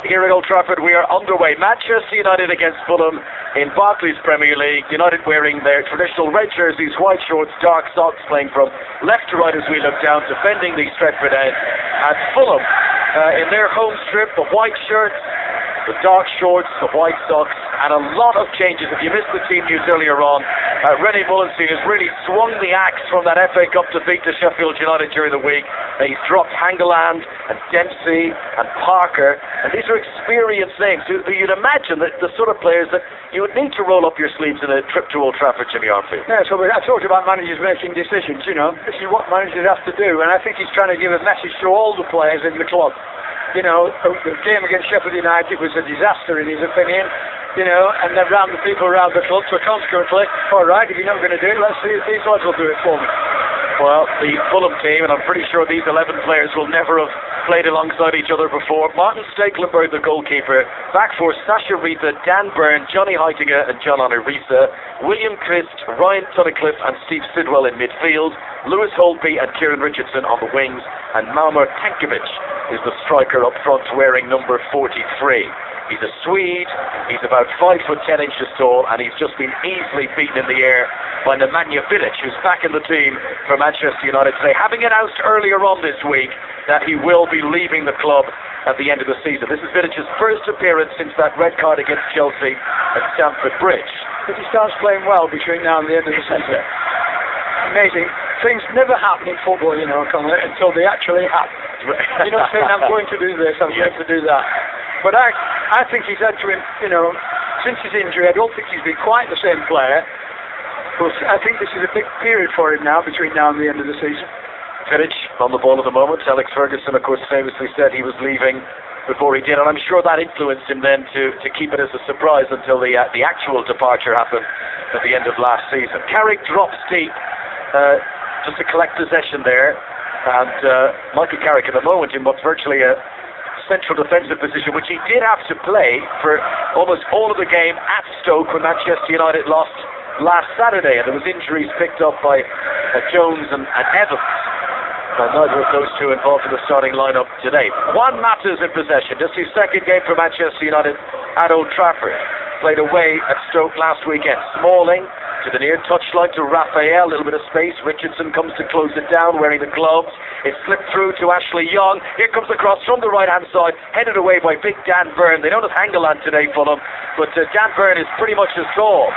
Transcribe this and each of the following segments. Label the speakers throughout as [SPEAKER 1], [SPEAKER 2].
[SPEAKER 1] Here at Old Trafford, we are underway. Manchester United against Fulham in Barclays Premier League. United wearing their traditional red jerseys, white shorts, dark socks, playing from left to right as we look down, defending the Stretford end. And Fulham, in their home strip, the white shirts, the dark shorts, the white socks, and a lot of changes. If you missed the team news earlier on, René Mullensteen has really swung the axe from that FA Cup defeat to Sheffield United during the week. He's dropped Hangeland and Dempsey and Parker, and these are experienced names who you'd imagine that the sort of players that you would need to roll up your sleeves in a trip to Old Trafford, Jimmy Armfield.
[SPEAKER 2] Yeah, so I talked about managers making decisions, you know. This is what managers have to do, and I think he's trying to give a message to all the players in the club. You know, the game against Sheffield United was a disaster in his opinion, you know, and then round the people around the club, so consequently, alright, if you're not going to do it, let's see if these lads will do it for me.
[SPEAKER 1] Well, the Fulham team, and I'm pretty sure these 11 players will never have played alongside each other before. Martin Stekelenburg, the goalkeeper. Back four, Sasha Rita, Dan Byrne, Johnny Heitinga and John Honorisa. William Christ, Ryan Tunnicliffe and Steve Sidwell in midfield. Lewis Holtby and Kieran Richardson on the wings. And Malmar Tankovic is the striker up front, wearing number 43. He's a Swede, he's about 5 foot 10 inches tall, and he's just been easily beaten in the air by Nemanja Vidic, who's back in the team for Manchester United today, having announced earlier on this week that he will be leaving the club at the end of the season. This is Vidic's first appearance since that red card against Chelsea at Stamford Bridge.
[SPEAKER 2] If he starts playing well between now and the end of the season, amazing. Things never happen in football, you know, Conor, until they actually happen. You're not saying, I'm going to do this, I'm going to do that. But I think he's had to, you know, since his injury, I don't think he's been quite the same player. But I think this is a big period for him now, between now and the end of the season.
[SPEAKER 1] Vidic on the ball at the moment. Alex Ferguson, of course, famously said he was leaving before he did, and I'm sure that influenced him then to keep it as a surprise until the actual departure happened at the end of last season. Carrick drops deep just to collect possession there, and Michael Carrick at the moment in what's virtually a central defensive position, which he did have to play for almost all of the game at Stoke when Manchester United lost last Saturday, and there was injuries picked up by Jones and Evans. Neither of those two involved in the starting lineup today. Juan Mata's in possession, just his second game for Manchester United at Old Trafford. Played away at Stoke last weekend. Smalling to the near touchline to Raphael, a little bit of space. Richardson comes to close it down wearing the gloves. It's slipped through to Ashley Young. Here comes the cross from the right hand side, headed away by big Dan Byrne. They don't have Hangeland today, Fulham, but Dan Byrne is pretty much as tall.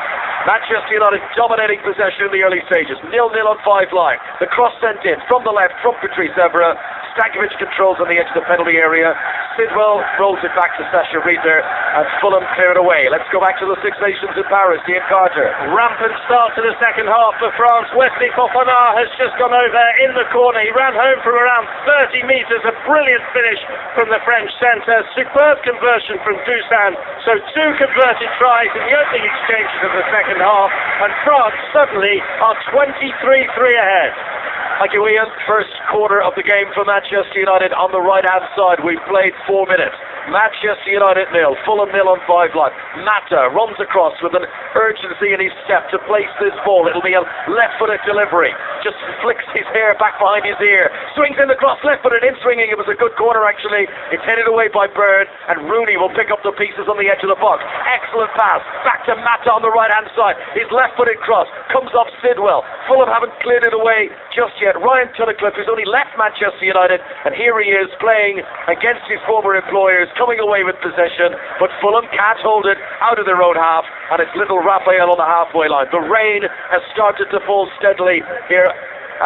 [SPEAKER 1] Manchester United dominating possession in the early stages. 0-0 on 5 line. The cross sent in from the left from Patrice Evra. Stankovic controls on the edge of the penalty area. Sidwell rolls it back to Sasha Rita, and Fulham clear it away. Let's go back to the Six Nations in Paris. Ian Carter.
[SPEAKER 3] Rampant start to the second half for France. Wesley Fofana has just gone over in the corner. He ran home from around 30 metres. A brilliant finish from the French centre. Superb conversion from Dusan. So 2 converted tries in the opening exchanges of the second half, and France suddenly are 23-3 ahead.
[SPEAKER 1] Thank you, Ian. First quarter of the game for Manchester United on the right-hand side. We've played 4 minutes. Manchester United 0, Fulham 0 on 5 line. Mata runs across with an urgency in his step to place this ball. It'll be a left-footed delivery. Just flicks his hair back behind his ear. Swings in the cross, left-footed in swinging. It was a good corner, actually. It's headed away by Byrne, and Rooney will pick up the pieces on the edge of the box. Excellent pass. Back to Mata on the right-hand side. His left-footed cross comes off Sidwell. Fulham haven't cleared it away just yet. Ryan Tunnicliffe, who's only left Manchester United, and here he is playing against his former employers, coming away with possession, but Fulham can't hold it out of their own half, and it's little Raphael on the halfway line. The rain has started to fall steadily here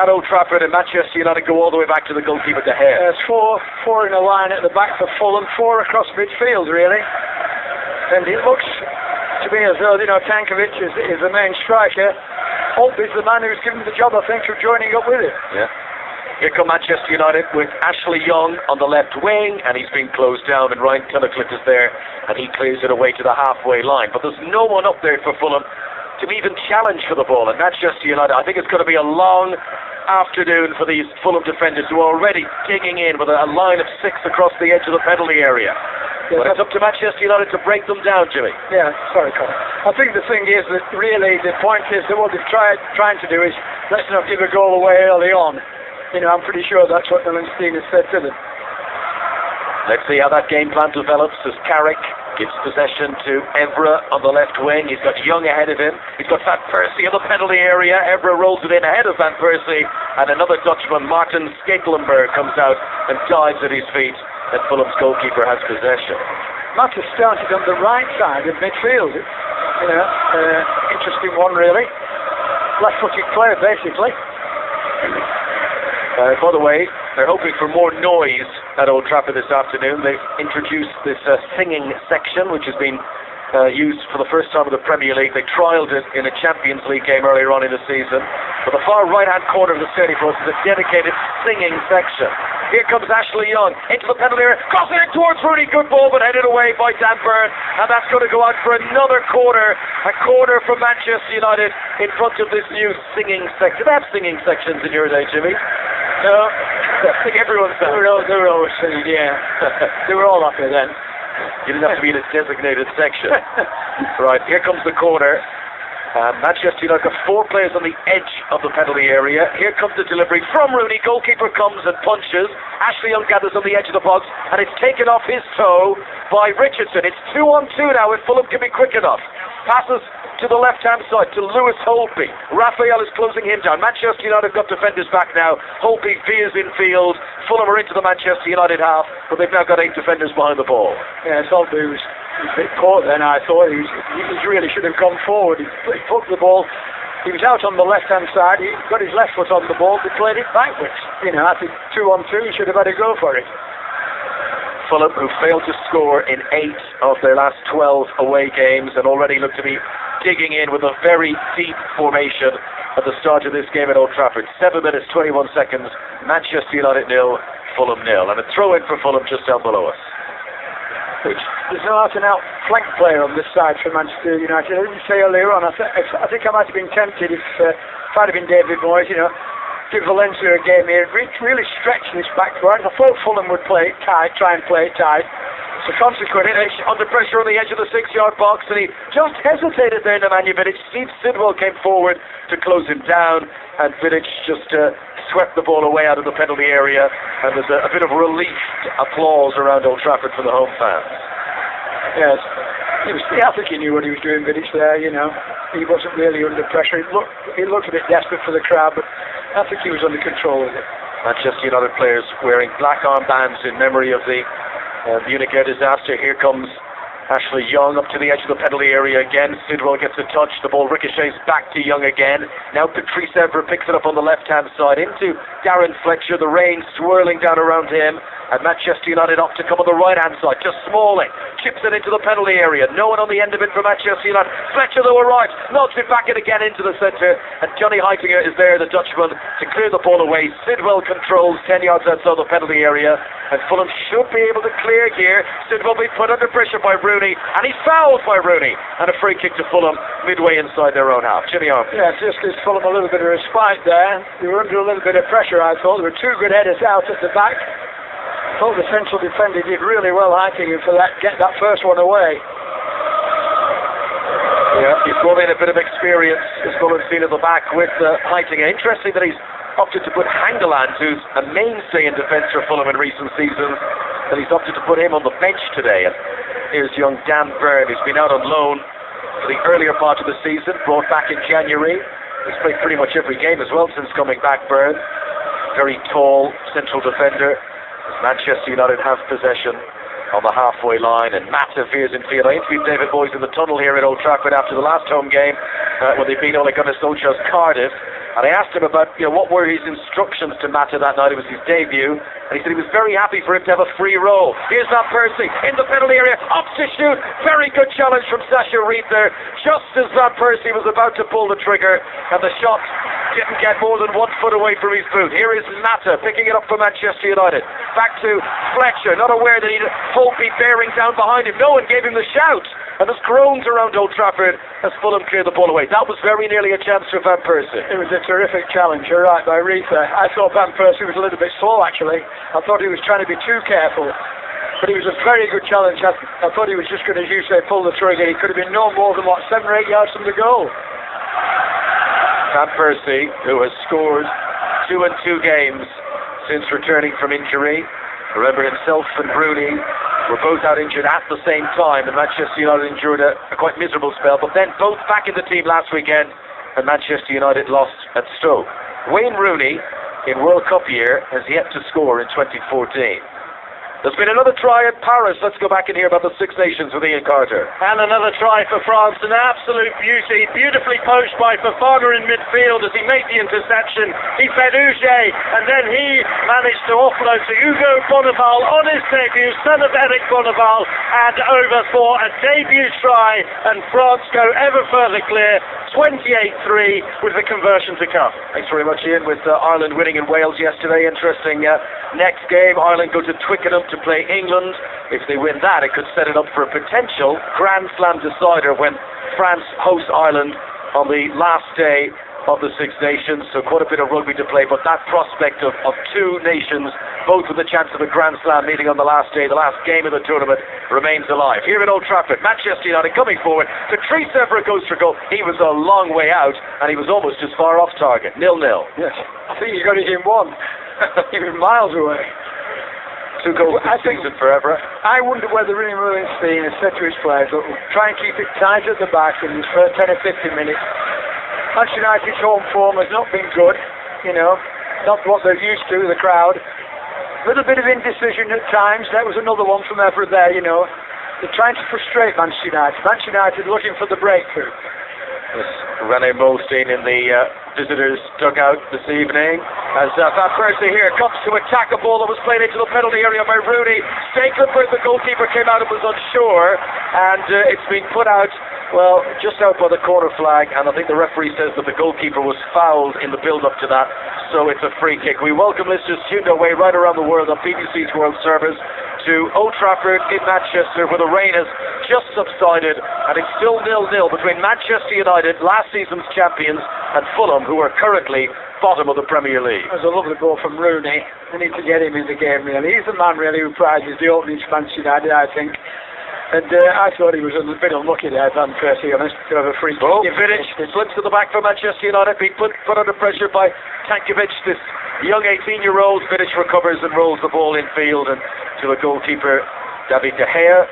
[SPEAKER 1] at Old Trafford, and Manchester United go all the way back to the goalkeeper De Gea.
[SPEAKER 2] There's four in a line at the back for Fulham, 4 across midfield really, and it looks to me as though, you know, Tankovic is the main striker. Hope is the man who's given the job, I think, of joining up with it.
[SPEAKER 1] Yeah. Here come Manchester United with Ashley Young on the left wing, and he's been closed down, and Ryan Tunnicliffe is there, and he clears it away to the halfway line. But there's no one up there for Fulham to even challenge for the ball. And Manchester United, I think it's going to be a long afternoon for these Fulham defenders who are already digging in with a line of 6 across the edge of the penalty area. Yes, but it's up to Manchester United to break them down, Jimmy.
[SPEAKER 2] Yeah, sorry, Colin. I think the thing is that really the point is that what they're trying to do is let's not give a goal away early on. You know, I'm pretty sure that's what Mullensteen has said to them.
[SPEAKER 1] Let's see how that game plan develops as Carrick gives possession to Evra on the left wing. He's got Young ahead of him. He's got Van Persie in the penalty area. Evra rolls it in ahead of Van Persie. And another Dutchman, Martin Sketelenburg, comes out and dives at his feet. And Fulham's goalkeeper has possession.
[SPEAKER 2] Mata started on the right side of midfield. Interesting one, really. Left-footed player, basically.
[SPEAKER 1] By the way, they're hoping for more noise at Old Trafford this afternoon. They've introduced this singing section, which has been used for the first time in the Premier League. They trialled it in a Champions League game earlier on in the season. But the far right-hand corner of the stadium for us is a dedicated singing section. Here comes Ashley Young into the penalty area, crossing it towards Rooney. Good ball, but headed away by Dan Burn, and that's going to go out for another corner. A corner for Manchester United in front of this new singing section. They have singing sections in your day, Jimmy?
[SPEAKER 2] No,
[SPEAKER 1] I think everyone's
[SPEAKER 2] they were always singing, yeah. They were all happy then.
[SPEAKER 1] You didn't have to be in a designated section. Right, here comes the corner. Manchester United got 4 players on the edge of the penalty area. Here comes the delivery from Rooney. Goalkeeper comes and punches. Ashley Young gathers on the edge of the box, and it's taken off his toe by Richardson. It's 2-on-2 now if Fulham can be quick enough. Passes to the left-hand side to Lewis Holtby. Raphael is closing him down. Manchester United got defenders back now. Holtby veers in field. Fulham are into the Manchester United half, but they've now got 8 defenders behind the ball.
[SPEAKER 2] Yeah, Holtby was a bit caught then, I thought. He really should have gone forward. He took the ball. He was out on the left-hand side. He got his left foot on the ball, but played it backwards. I think 2-on-2, he should have had a go for it.
[SPEAKER 1] Fulham, who failed to score in 8 of their last 12 away games and already look to be digging in with a very deep formation at the start of this game at Old Trafford. 7 minutes, 21 seconds, Manchester United 0, Fulham 0. And a throw-in for Fulham just down below us.
[SPEAKER 2] There's no out-and-out flank player on this side for Manchester United. I didn't say earlier on, I think I might have been tempted if I'd have been David Moyes, give Valencia a game here, really stretch this back four. I thought Fulham would play it tight, try and play it tight. So consequently, under pressure on the edge of the 6-yard box, and he just hesitated there, Nemanja Vidic. Steve Sidwell came forward to close him down, and Vidic just swept the ball away out of the penalty area, and there's a bit of relieved applause around Old Trafford for the home fans. Yes, I think he knew what he was doing, Vidic there, He wasn't really under pressure. He looked a bit desperate for the crowd, but I think he was under control of it.
[SPEAKER 1] Manchester United players wearing black armbands in memory of the Munich air disaster. Here comes Ashley Young up to the edge of the penalty area again. Sidwell gets a touch. The ball ricochets back to Young again. Now Patrice Evra picks it up on the left-hand side into Darren Fletcher. The rain swirling down around him. And Manchester United off to come on the right-hand side. Just Smalling chips it into the penalty area. No one on the end of it for Manchester United. Fletcher, though, arrives. Knocks it back in again into the centre. And Johnny Heitinger is there, the Dutchman, to clear the ball away. Sidwell controls 10 yards outside the penalty area. And Fulham should be able to clear here. Sidwell will be put under pressure by Rooney. And he's fouled by Rooney. And a free kick to Fulham midway inside their own half. Jimmy Arm.
[SPEAKER 2] Yeah, just gives Fulham a little bit of respite there. They were under a little bit of pressure, I thought. There were 2 good headers out at the back. I thought the central defender did really well, Heitinger, for get that first one away.
[SPEAKER 1] Yeah, he's brought in a bit of experience, as Fulham seen at the back with Heitinger. Interesting that he's opted to put Hangeland, who's a mainstay in defence for Fulham in recent seasons, that he's opted to put him on the bench today. And here's young Dan Burn, who's been out on loan for the earlier part of the season, brought back in January. He's played pretty much every game as well since coming back, Burn. Very tall central defender. Manchester United have possession on the halfway line, and Mata veers in field. I interviewed David Moyes in the tunnel here at Old Trafford after the last home game when they beat Ole Gunnar Solskjaer's Cardiff, and I asked him about what were his instructions to Mata that night. It was his debut, and he said he was very happy for him to have a free roll. Here's Van Persie in the penalty area, up to shoot. Very good challenge from Sasha Reed there, just as Van Persie was about to pull the trigger, and the shot didn't get more than 1 foot away from his boot. Here is Mata picking it up for Manchester United. Back to Fletcher, not aware that he'd Holtby bearing down behind him. No one gave him the shout. And there's groans around Old Trafford as Fulham clear the ball away. That was very nearly a chance for Van Persie.
[SPEAKER 2] It was a terrific challenge, you're right, by Reed there. I thought Van Persie was a little bit slow, actually. I thought he was trying to be too careful. But it was a very good challenge. I thought he was just going to, as you say, pull the trigger. He could have been no more than, 7 or 8 yards from the goal.
[SPEAKER 1] Van Persie, who has scored 2 in 2 games since returning from injury, Remember, himself and Rooney were both out injured at the same time, and Manchester United endured a quite miserable spell, but then both back in the team last weekend, and Manchester United lost at Stoke. Wayne Rooney, in World Cup year, has yet to score in 2014. There's been another try at Paris. Let's go back and hear about the Six Nations with Ian Carter.
[SPEAKER 3] And another try for France, an absolute beauty. Beautifully poached by Fofana in midfield as he made the interception. He fed Uge, and then he managed to offload to Hugo Bonneval on his debut, son of Eric Bonneval, and over for a debut try. And France go ever further clear, 28-3, with the conversion to come.
[SPEAKER 1] Thanks very much, Ian. With Ireland winning in Wales yesterday, interesting next game. Ireland go to Twickenham to play England. If they win that, it could set it up for a potential Grand Slam decider when France hosts Ireland on the last day of the Six Nations. So quite a bit of rugby to play, but that prospect of two nations, both with a chance of a Grand Slam meeting on the last day, the last game of the tournament, remains alive. Here at Old Trafford, Manchester United coming forward. Patrice Evra goes for goal. He was a long way out, and he was almost as far off target. 0-0.
[SPEAKER 2] Yes, I think he got it in one. He was miles away.
[SPEAKER 1] 2 goals this season for Evra.
[SPEAKER 2] I wonder whether Rooney Williamstein has said to his players, look, we'll try and keep it tight at the back in these first 10 or 15 minutes. Manchester United's home form has not been good, not what they're used to, the crowd. A little bit of indecision at times. That was another one from Evra there, They're trying to frustrate Manchester United. Manchester United looking for the breakthrough.
[SPEAKER 1] Yes, René Molstein in the visitors' dugout this evening as Van Persie here comes to attack a ball that was played into the penalty area by Rooney. Stekelenburg, the goalkeeper, came out and was unsure, and it's been put out, well, just out by the corner flag, and I think the referee says that the goalkeeper was fouled in the build-up to that, so it's a free kick. We welcome listeners tuned away right around the world on BBC's World Service to Old Trafford in Manchester, where the rain has just subsided, and it's still 0-0 between Manchester United, last season's champions, and Fulham, who are currently bottom of the Premier League.
[SPEAKER 2] It was a lovely ball from Rooney. They need to get him in the game, really. He's the man, really, who prizes the opening for Manchester United, I think. And I thought he was a bit unlucky there, Van Persie, honest, to have a free kick.
[SPEAKER 1] Oh, Vidic slips to the back for Manchester United, being put under pressure by Tankovic. This young 18-year-old, Vidic recovers and rolls the ball infield and to a goalkeeper, David De Gea.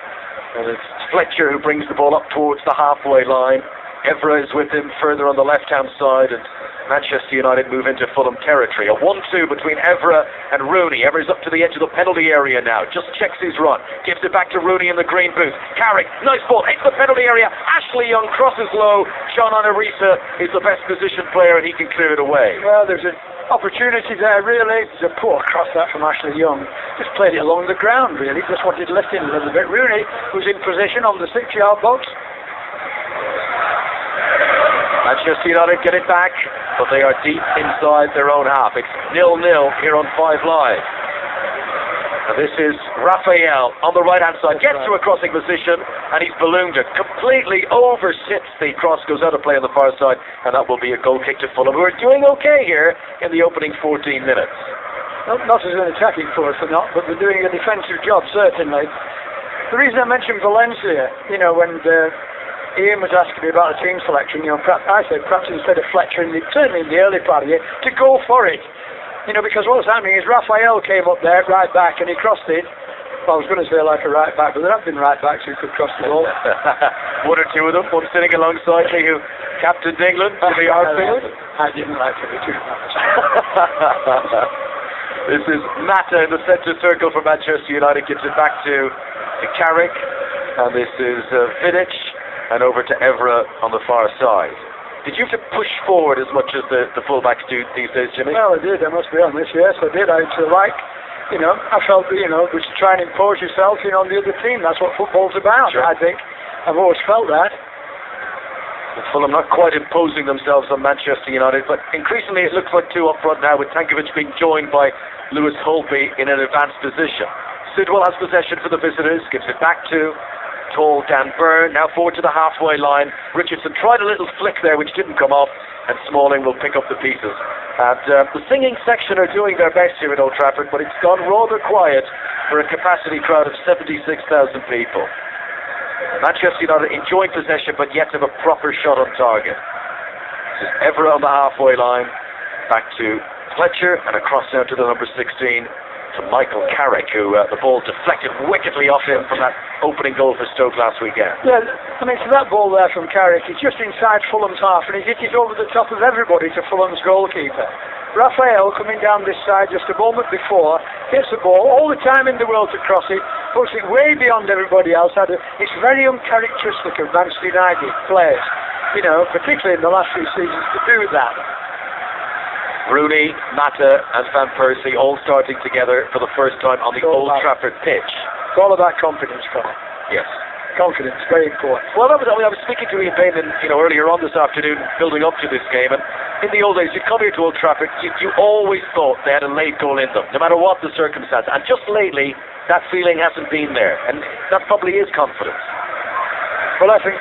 [SPEAKER 1] And it's Fletcher who brings the ball up towards the halfway line. Evra is with him further on the left-hand side, and Manchester United move into Fulham territory. A 1-2 between Evra and Rooney. Evra's up to the edge of the penalty area now. Just checks his run. Gives it back to Rooney in the green booth. Carrick, nice ball, hits the penalty area. Ashley Young crosses low. Sean Anarisa is the best positioned player, and he can clear it away.
[SPEAKER 2] Well, there's an opportunity there, really. There's a poor cross that from Ashley Young. Just played it along the ground, really. Just wanted to lift in a little bit. Rooney, who's in position on the 6-yard box.
[SPEAKER 1] Manchester United get it back, but they are deep inside their own half. It's 0-0 here on 5 Live. And this is Raphael on the right-hand side. Gets to a crossing position, and he's ballooned it. Completely oversits the cross, goes out of play on the far side, and that will be a goal kick to Fulham, who are doing okay here in the opening 14 minutes.
[SPEAKER 2] Not as an attacking force, they're not, but they're doing a defensive job, certainly. The reason I mentioned Valencia, when Ian was asking me about the team selection, perhaps, I said perhaps instead of Fletcher, certainly in the early part of it, to go for it. Because what's happening is Raphael came up there, right back, and he crossed it. Well, I was going to say like a right back, but there have been right backs who could cross the ball.
[SPEAKER 1] One or two of them, one sitting alongside me who captained England to the outfield.
[SPEAKER 2] I didn't like to be too much.
[SPEAKER 1] This is Mata in the centre circle for Manchester United, gives it back to Carrick, and this is Vidic. And over to Evra on the far side. Did you have to push forward as much as the fullbacks do these days, Jimmy?
[SPEAKER 2] Well, I did, I must be honest, yes, I did. I felt that, was to try and impose yourself, on the other team. That's what football's about, sure. I think. I've always felt that.
[SPEAKER 1] Fulham not quite imposing themselves on Manchester United, but increasingly it looks like two up front now, with Tankovic being joined by Lewis Holtby in an advanced position. Sidwell has possession for the visitors, gives it back to tall Dan Burn, now forward to the halfway line. Richardson tried a little flick there which didn't come off, and Smalling will pick up the pieces. And the singing section are doing their best here at Old Trafford, but it's gone rather quiet for a capacity crowd of 76,000 people. Manchester United enjoying possession, but yet have a proper shot on target. This is Evra on the halfway line, back to Fletcher, and across now to the number 16, to Michael Carrick, who the ball deflected wickedly off him from that opening goal for Stoke last weekend.
[SPEAKER 2] Yeah, I mean, so that ball there from Carrick, he's just inside Fulham's half, and he hit it over the top of everybody to Fulham's goalkeeper. Raphael, coming down this side just a moment before, gets the ball, all the time in the world to cross it, puts it way beyond everybody else. It's very uncharacteristic of Manchester United players, you know, particularly in the last few seasons, to do that.
[SPEAKER 1] Rooney, Mata and Van Persie all starting together for the first time on the Old Trafford pitch.
[SPEAKER 2] It's all about confidence, Colin.
[SPEAKER 1] Yes.
[SPEAKER 2] Confidence, very important.
[SPEAKER 1] Well, I was speaking to Ian Bain earlier on this afternoon, building up to this game, and in the old days, you'd come here to Old Trafford, you always thought they had a late goal in them, no matter what the circumstance. And just lately, that feeling hasn't been there, and that probably is confidence.
[SPEAKER 2] Well, I think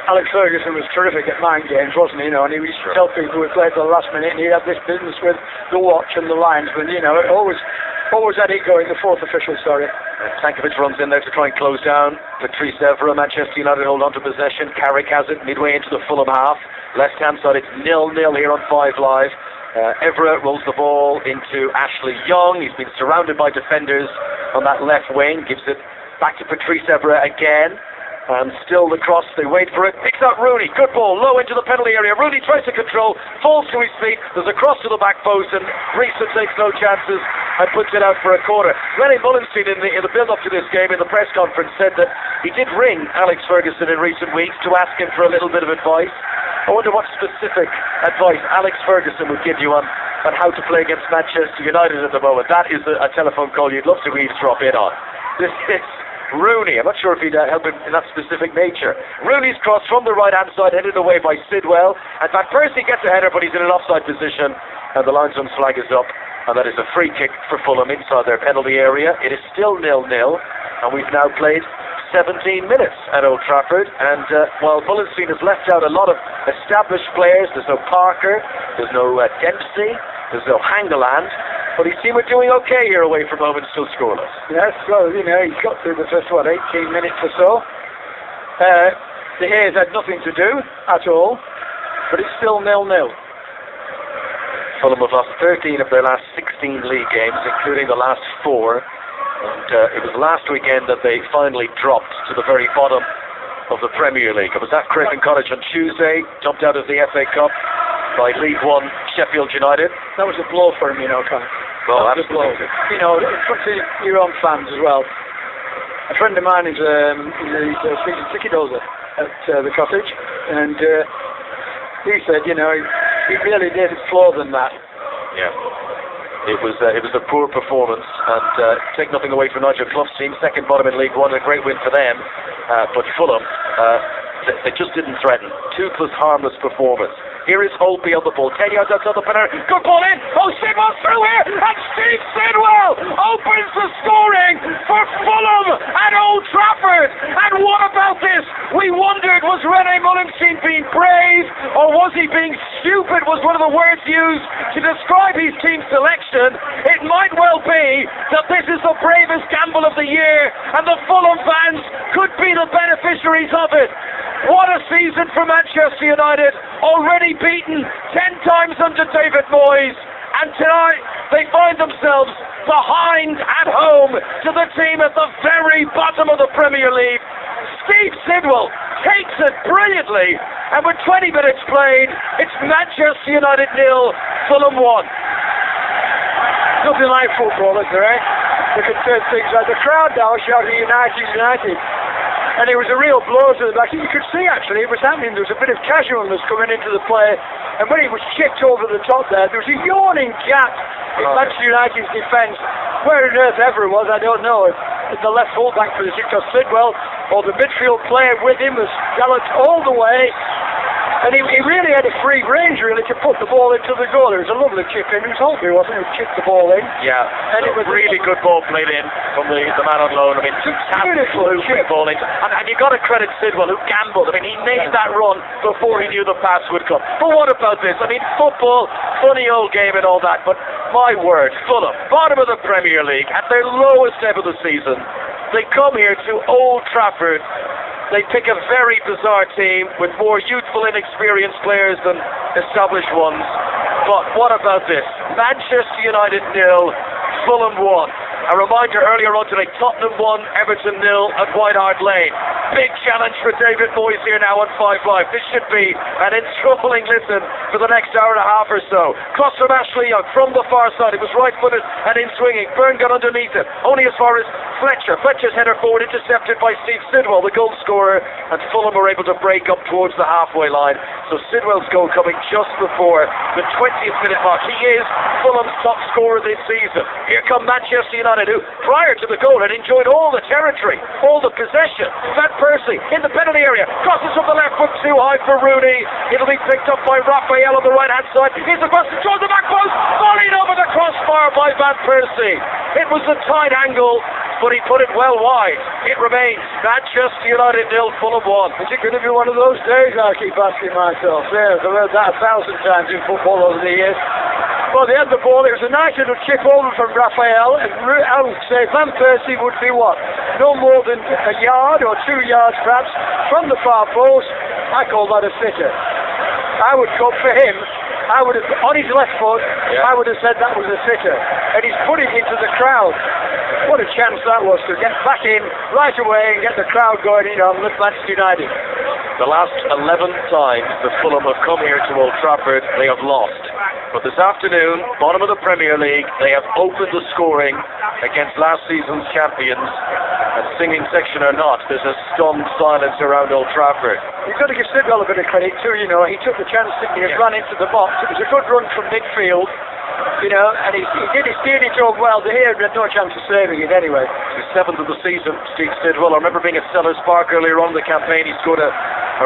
[SPEAKER 2] Alex Ferguson was terrific at mind games, wasn't he? You know, and he used to tell people who played to the last minute, and he had this business with the watch and the linesman. You know, it always had it going. The fourth official, sorry.
[SPEAKER 1] Tankovic runs in there to try and close down. Patrice Evra, Manchester United hold on to possession. Carrick has it midway into the Fulham half. Left hand side, it's 0-0 here on 5 Live. Evra rolls the ball into Ashley Young. He's been surrounded by defenders on that left wing. Gives it back to Patrice Evra again. And still the cross, they wait for it, picks out Rooney, good ball, low into the penalty area. Rooney tries to control, falls to his feet, there's a cross to the back post, and Reesa takes no chances and puts it out for a corner. Lenny Mullenstein in the build-up to this game in the press conference said that he did ring Alex Ferguson in recent weeks to ask him for a little bit of advice. I wonder what specific advice Alex Ferguson would give you on how to play against Manchester United at the moment. That is a telephone call you'd love to eavesdrop in on. This is Rooney. I'm not sure if he'd help him in that specific nature. Rooney's cross from the right-hand side, headed away by Sidwell, and Van Persie gets a header, but he's in an offside position, and the linesman's flag is up, and that is a free kick for Fulham inside their penalty area. It is still 0-0, and we've now played 17 minutes at Old Trafford, and while Mullenstein has left out a lot of established players, there's no Parker, there's no Dempsey, there's no Hangeland, but he seemed we're doing okay here away from home and still scoreless.
[SPEAKER 2] Yes, well, you know, he's got through the first, 18 minutes or so. The Hayes had nothing to do at all, but it's still 0-0.
[SPEAKER 1] Fulham have lost 13 of their last 16 league games, including the last 4. And it was last weekend that they finally dropped to the very bottom of the Premier League. It was at Craven Cottage on Tuesday, jumped out of the FA Cup by League One Sheffield United.
[SPEAKER 2] That was a blow for him, you know, Conor.
[SPEAKER 1] Well, absolutely.
[SPEAKER 2] You know, to your own fans as well. A friend of mine is season ticket holder at the cottage, and he said, you know, he really did floor than that.
[SPEAKER 1] Yeah. It was a poor performance, and take nothing away from Nigel Clough's team, second bottom in League One, a great win for them. But Fulham, they just didn't threaten. Toothless, harmless performance. Here is Holtby on the ball, 10 yards outside the penalty. Good ball in. Oh, Sidwell's through here, and Steve Sidwell opens the scoring for Fulham at Old Trafford. And what about this? We wondered, was René Mullenstein being brave, or was he being stupid? Was one of the words used to describe his team selection. It might well be that this is the bravest gamble of the year, and the Fulham fans could be the beneficiaries of it. What a season for Manchester United, already beaten 10 times under David Moyes, and tonight they find themselves behind at home to the team at the very bottom of the Premier League. Steve Sidwell takes it brilliantly, and with 20 minutes played, it's Manchester United 0, Fulham 1.
[SPEAKER 2] Nothing like football, is there, eh? They can turn things like the crowd now shouting United, United. And it was a real blow to the back. You could see, actually, it was happening. There was a bit of casualness coming into the play. And when it was chipped over the top there was a yawning gap in Manchester United's defence. Where on earth ever it was, I don't know. If the left full-back position, because Sidwell, or the midfield player with him, was galloped all the way. And he really had a free range, really, to put the ball into the goal. It was a lovely chip in. It was Holtby, wasn't it, who chipped the ball in?
[SPEAKER 1] Yeah, and it was really good ball played in from the man on loan. I mean, beautiful ball in. And you got to credit Sidwell, who gambled. I mean, he made that run before he knew the pass would come. But what about this? I mean, football, funny old game and all that, but my word, Fulham, bottom of the Premier League, at their lowest ebb of the season, they come here to Old Trafford. They pick a very bizarre team with more youthful, inexperienced players than established ones. But what about this? Manchester United 0, Fulham 1. A reminder earlier on today, Tottenham 1, Everton 0 at White Hart Lane. Big challenge for David Moyes here now on 5 Live. This should be an enthralling listen for the next hour and a half or so. Cross from Ashley Young from the far side. It was right-footed and in swinging. Byrne got underneath it, only as far as Fletcher. Fletcher's header forward intercepted by Steve Sidwell, the goal scorer, and Fulham were able to break up towards the halfway line. So Sidwell's goal coming just before the 20th minute mark. He is Fulham's top scorer this season. Here come Manchester United, who prior to the goal had enjoyed all the territory, all the possession. Van Persie in the penalty area, crosses from the left foot too high for Rooney. It'll be picked up by Raphael on the right hand side. Here's the cross towards the back post, volleyed over the crossbar by Van Persie. It was a tight angle, but he put it well wide. It remains Manchester United 0, Fulham 1.
[SPEAKER 2] Is it going to be one of those days? I keep asking myself. Yes, I've heard that 1,000 times in football over the years. Well, they had the ball. It was a nice little chip over from Raphael, and I would say Van Persie would be what? No more than a yard or 2 yards perhaps from the far post. I call that a sitter. I would go for him. I would have, on his left foot, I would have said that was a sitter. And he's put it into the crowd. What a chance that was to get back in right away and get the crowd going in on Manchester United.
[SPEAKER 1] The last 11 times that Fulham have come here to Old Trafford, they have lost. But this afternoon, bottom of the Premier League, they have opened the scoring against last season's champions. And singing section or not, there's a stunned silence around Old Trafford.
[SPEAKER 2] You've got to give Sidwell a bit of credit too, you know. He took the chance, didn't he, and ran into the box. It was a good run from midfield, you know, and he steered it over well. The here had no chance of saving it anyway.
[SPEAKER 1] His 7th of the season, Steve Sidwell. I remember being at Sellers Park earlier on in the campaign. He scored a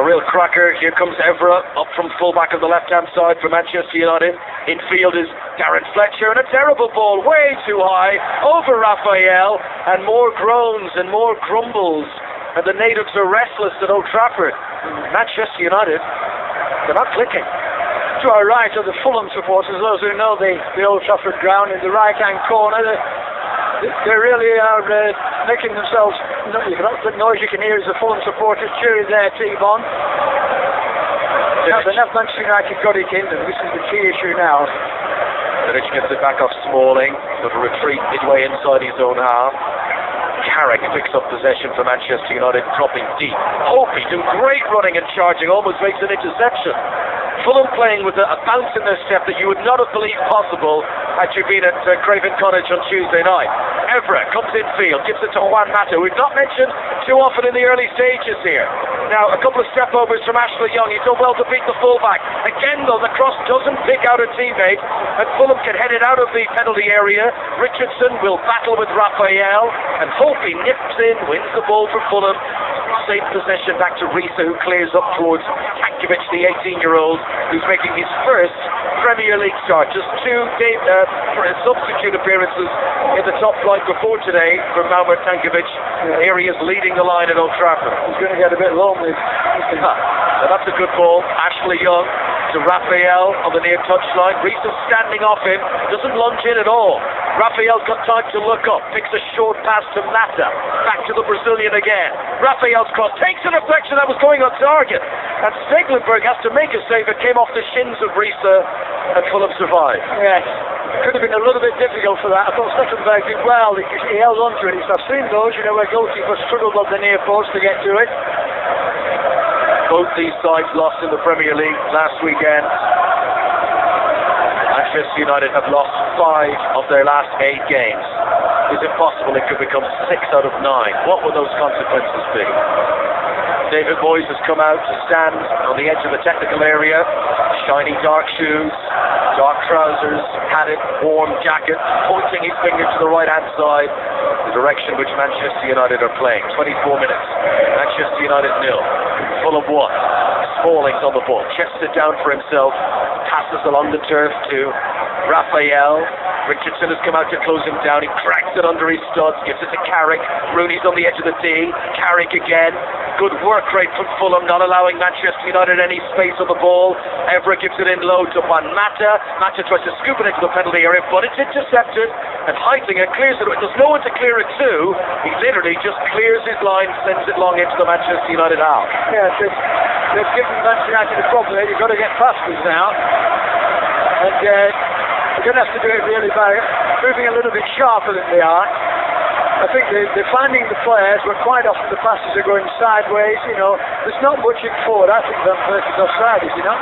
[SPEAKER 1] real cracker. Here comes Evra up from full-back on the left-hand side for Manchester United. Infield is Darren Fletcher, and a terrible ball, way too high, over Raphael, and more groans and more grumbles. And the natives are restless at Old Trafford. Manchester United, they're not clicking.
[SPEAKER 2] To our right are the Fulham supporters, those who know the Old Trafford ground in the right-hand corner. They really are making themselves, the noise you can hear is the Fulham supporters cheering their team on. Now Manchester United got it in, and this is the key issue now.
[SPEAKER 1] Vidic gets it back off Smalling, got a retreat midway inside his own half. Carrick picks up possession for Manchester United, dropping deep. Opie doing great running and charging, almost makes an interception. Fulham playing with a bounce in their step that you would not have believed possible had you been at Craven Cottage on Tuesday night. Evra comes infield, gives it to Juan Mata, who we've not mentioned too often in the early stages here. Now, a couple of step overs from Ashley Young. He's done well to beat the fullback. Again, though, the cross doesn't pick out a teammate, and Fulham can head it out of the penalty area. Richardson will battle with Raphael, and Holtby nips in, wins the ball for Fulham. Safe possession back to Risa, who clears up towards Tankovic, the 18-year-old, who's making his first Premier League start. Just 2 substitute appearances in the top flight before today for Malmer Tankovic. Here he is leading the line at Old Trafford.
[SPEAKER 2] He's going to get a bit lonely.
[SPEAKER 1] So that's a good ball. Ashley Young to Raphael on the near touchline. Risa standing off him, doesn't lunge in at all. Raphael's got time to look up, picks a short pass to Mata, back to the Brazilian again. Raphael's cross takes a deflection that was going on target, and Stekelenburg has to make a save. It came off the shins of Risa, and Fulham survived.
[SPEAKER 2] Yes, it could have been a little bit difficult for that. I thought Stekelenburg did well. He held on to it. I've seen those, you know, where goalkeepers struggled on the near post to get to it.
[SPEAKER 1] Both these sides lost in the Premier League last weekend. Manchester United have lost 5 of their last 8 games. Is it possible it could become 6 out of 9? What would those consequences be? David Moyes has come out to stand on the edge of the technical area. Shiny dark shoes, dark trousers, padded, warm jacket, pointing his finger to the right-hand side, the direction which Manchester United are playing. 24 minutes. Manchester United 0. Fulham 1. Smalling's on the ball. Chests it down for himself. Passes along the turf to Raphael. Richardson has come out to close him down. He cracks it under his studs, gives it to Carrick. Rooney's on the edge of the D. Carrick again. Good work rate from Fulham, not allowing Manchester United any space on the ball. Evra gives it in low to Juan Mata. Mata tries to scoop it into the penalty area, but it's intercepted. And Heitlinger clears it. There's no one to clear it to. He literally just clears his line, sends it long into the Manchester United half.
[SPEAKER 2] Yes, they've given Manchester United a problem. You've got to get past us now. And you're going to have to do it really by moving a little bit sharper than they are. I think they're finding the players, but quite often the passes are going sideways, you know. There's not much in forward, I think, Van Persie's offside, you know.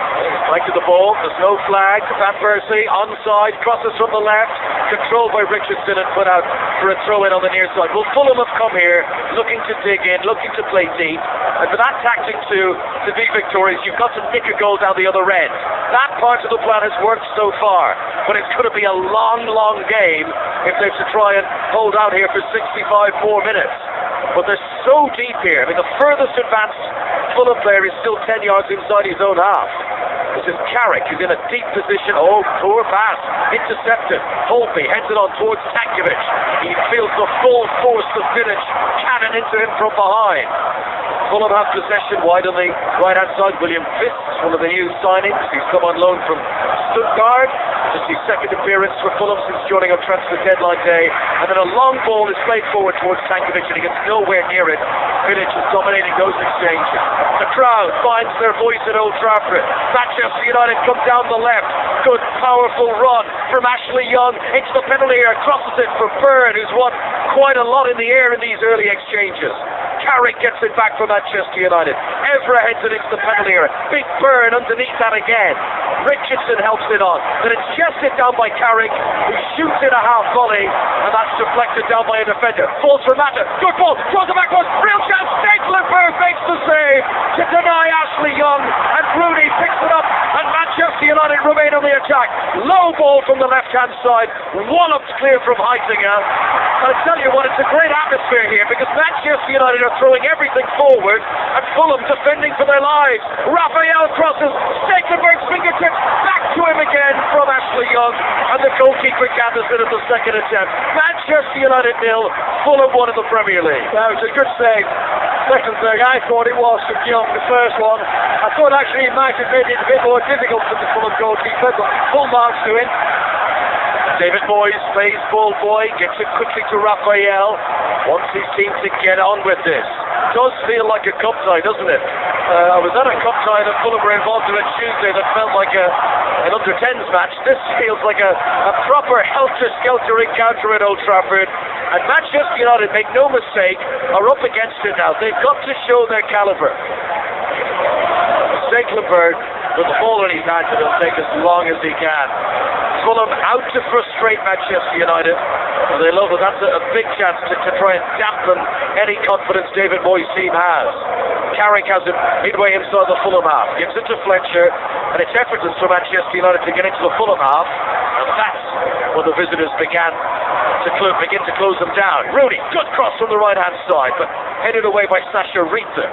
[SPEAKER 1] Right to the ball, there's no flag. Van Persie onside, crosses from the left, controlled by Richardson and put out for a throw in on the near side. Well, Fulham have come here looking to dig in, looking to play deep, and for that tactic to be victorious, you've got to nick a goal down the other end. That part of the plan has worked so far, but it's going to be a long game if they're to try and hold out here for 65 more minutes. But they're so deep here. I mean, the furthest advanced Fulham player is still 10 yards inside his own half. This is Carrick, who's in a deep position. Oh, poor pass. Intercepted. Holtby heads it on towards Tankovic. He feels the full force of Vidic cannon into him from behind. Fulham have possession wide on the right-hand side. William Fisk, one of the new signings. He's come on loan from Stuttgart. Just his second appearance for Fulham since joining on transfer deadline day. And then a long ball is played forward towards Tankovic and he gets nowhere near it. Vidic is dominating those exchanges. The crowd finds their voice at Old Trafford. Manchester United come down the left. Good, powerful run from Ashley Young into the penalty area. Crosses it for Byrne, who's won quite a lot in the air in these early exchanges. Carrick gets it back for Manchester United. Evra heads it into the penalty area. Big Byrne underneath that again. Richardson helps it on. Then it's chested down by Carrick, who shoots in a half volley, and that's deflected down by a defender. Falls for Mata. Good ball. Throws it backwards. Real chance. Stekelenburg makes the save to deny Ashley Young, and Rooney picks it up, and Manchester United remain on the attack. Low ball from the left-hand side. Walloped clear from Heisinger. And I tell you what, it's a great atmosphere here because Manchester United are throwing everything forward and Fulham defending for their lives. Raphael crosses, Stekelenburg's fingertips, back to him again from Ashley Young, and the goalkeeper gathers it at the second attempt. Manchester United 0, Fulham 1 in the Premier League.
[SPEAKER 2] That was a good save. Stekelenburg, I thought it was from Young, the first one. I thought actually it might have made it a bit more difficult for the Fulham goalkeeper, but full marks to him.
[SPEAKER 1] David Moyes plays ball boy, gets it quickly to Raphael, wants his team to get on with this. Does feel like a cup tie, doesn't it? I was at a cup tie that Fulham were involved in on Tuesday that felt like an under-10s match. This feels like a proper helter-skelter encounter at Old Trafford. And Manchester United, make no mistake, are up against it now. They've got to show their calibre. Stekelenburg with the ball in his hands, and it'll take as long as he can. Fulham out to frustrate Manchester United. And they love it. That's a big chance to try and dampen any confidence David Moyes' team has. Carrick has it midway inside the Fulham half. Gives it to Fletcher. And it's effortless for Manchester United to get into the Fulham half. And that's when the visitors begin to close them down. Rooney, good cross from the right-hand side, but headed away by Sasha Rita.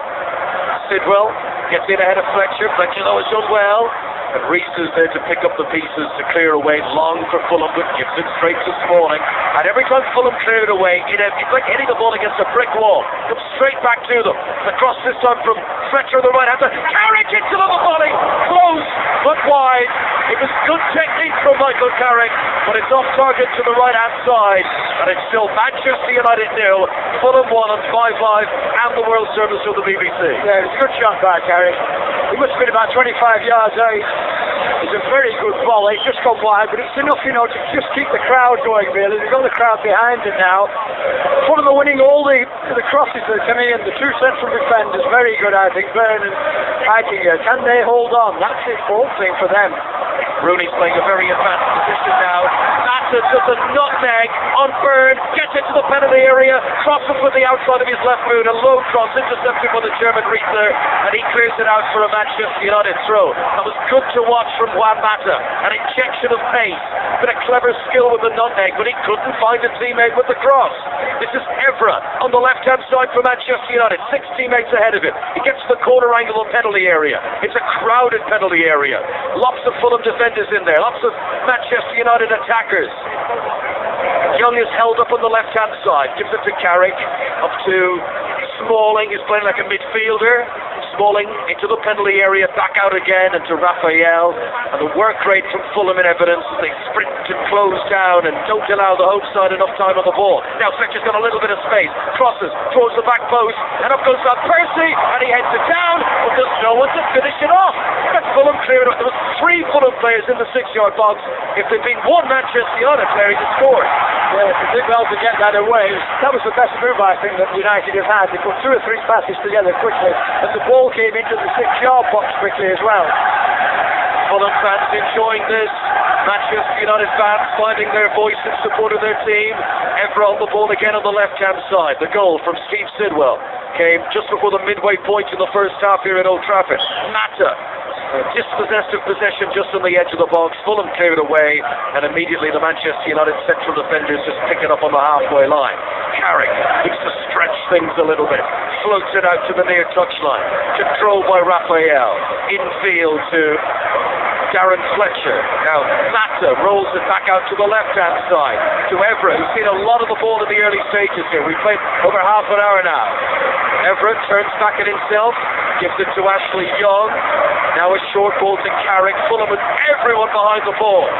[SPEAKER 1] Sidwell gets in ahead of Fletcher. Fletcher though has done well. And Reese is there to pick up the pieces to clear away. Long for Fulham, but gives it straight to Smalling. And every time Fulham clear it away, it's like hitting the ball against a brick wall. Comes straight back to them. The cross this time from Fletcher on the right hand side. Carrick hits another volley. Close, but wide. It was good technique from Michael Carrick, but it's off target to the right hand side. And it's still Manchester United 0, Fulham 1 on 5 Live and the World Service of the BBC.
[SPEAKER 2] Yeah, it's a good shot by Carrick. He must have been about 25 yards out. It's a very good volley. It's just gone wide, but it's enough, to just keep the crowd going, really. They've got the crowd behind it now. Fulham are winning all the crosses that are coming in. The two central defenders, very good, I think, Byrne and Heitinger. Can they hold on? That's the important thing for them.
[SPEAKER 1] Rooney's playing a very advanced position now. Mata does a nutmeg on Byrne, gets into the penalty area, crosses with the outside of his left boot, a low cross intercepted by the German Riesler, and he clears it out for a Manchester United throw. That was good to watch from Juan Mata. An injection of pace, bit of clever skill with the nutmeg, but he couldn't find a teammate with the cross. This is Evra on the left-hand side for Manchester United, 6 teammates ahead of him. He gets to the corner angle of penalty area. It's a crowded penalty area. Lots of Fulham defenders in there, lots of Manchester United attackers. Young is held up on the left-hand side, gives it to Carrick, up to Smalling, is playing like a midfielder. Smalling into the penalty area, back out again, and to Raphael. And the work rate from Fulham in evidence. They sprint and close down and don't allow the home side enough time on the ball. Now Fletcher's got a little bit of space, crosses towards the back post, and up goes Van Persie, and he heads it down, but there's no one to finish it off. But Fulham cleared it. There was 3 Fulham players players in the 6-yard box. If there'd been one Manchester United player, he'd have scored.
[SPEAKER 2] Yeah, they did well to get that away. That was the best move, I think, that United have had. They put 2 or 3 passes together quickly, and the ball came into the 6-yard box quickly as well.
[SPEAKER 1] Fulham fans enjoying this. Manchester United fans finding their voice in support of their team. Evra on the ball again on the left-hand side. The goal from Steve Sidwell came just before the midway point in the first half here at Old Trafford. Mata, dispossessed of possession just on the edge of the box. Fulham cleared away, and immediately the Manchester United central defenders just pick it up on the halfway line. Carrick looks to stretch things a little bit, floats it out to the near touchline, controlled by Raphael. Infield to Darren Fletcher. Now Mata rolls it back out to the left-hand side to Evra, who's seen a lot of the ball in the early stages here. We've played over half an hour now. Evra turns back at himself, gives it to Ashley Young. Now a short ball to Carrick. Fulham with everyone behind the ball.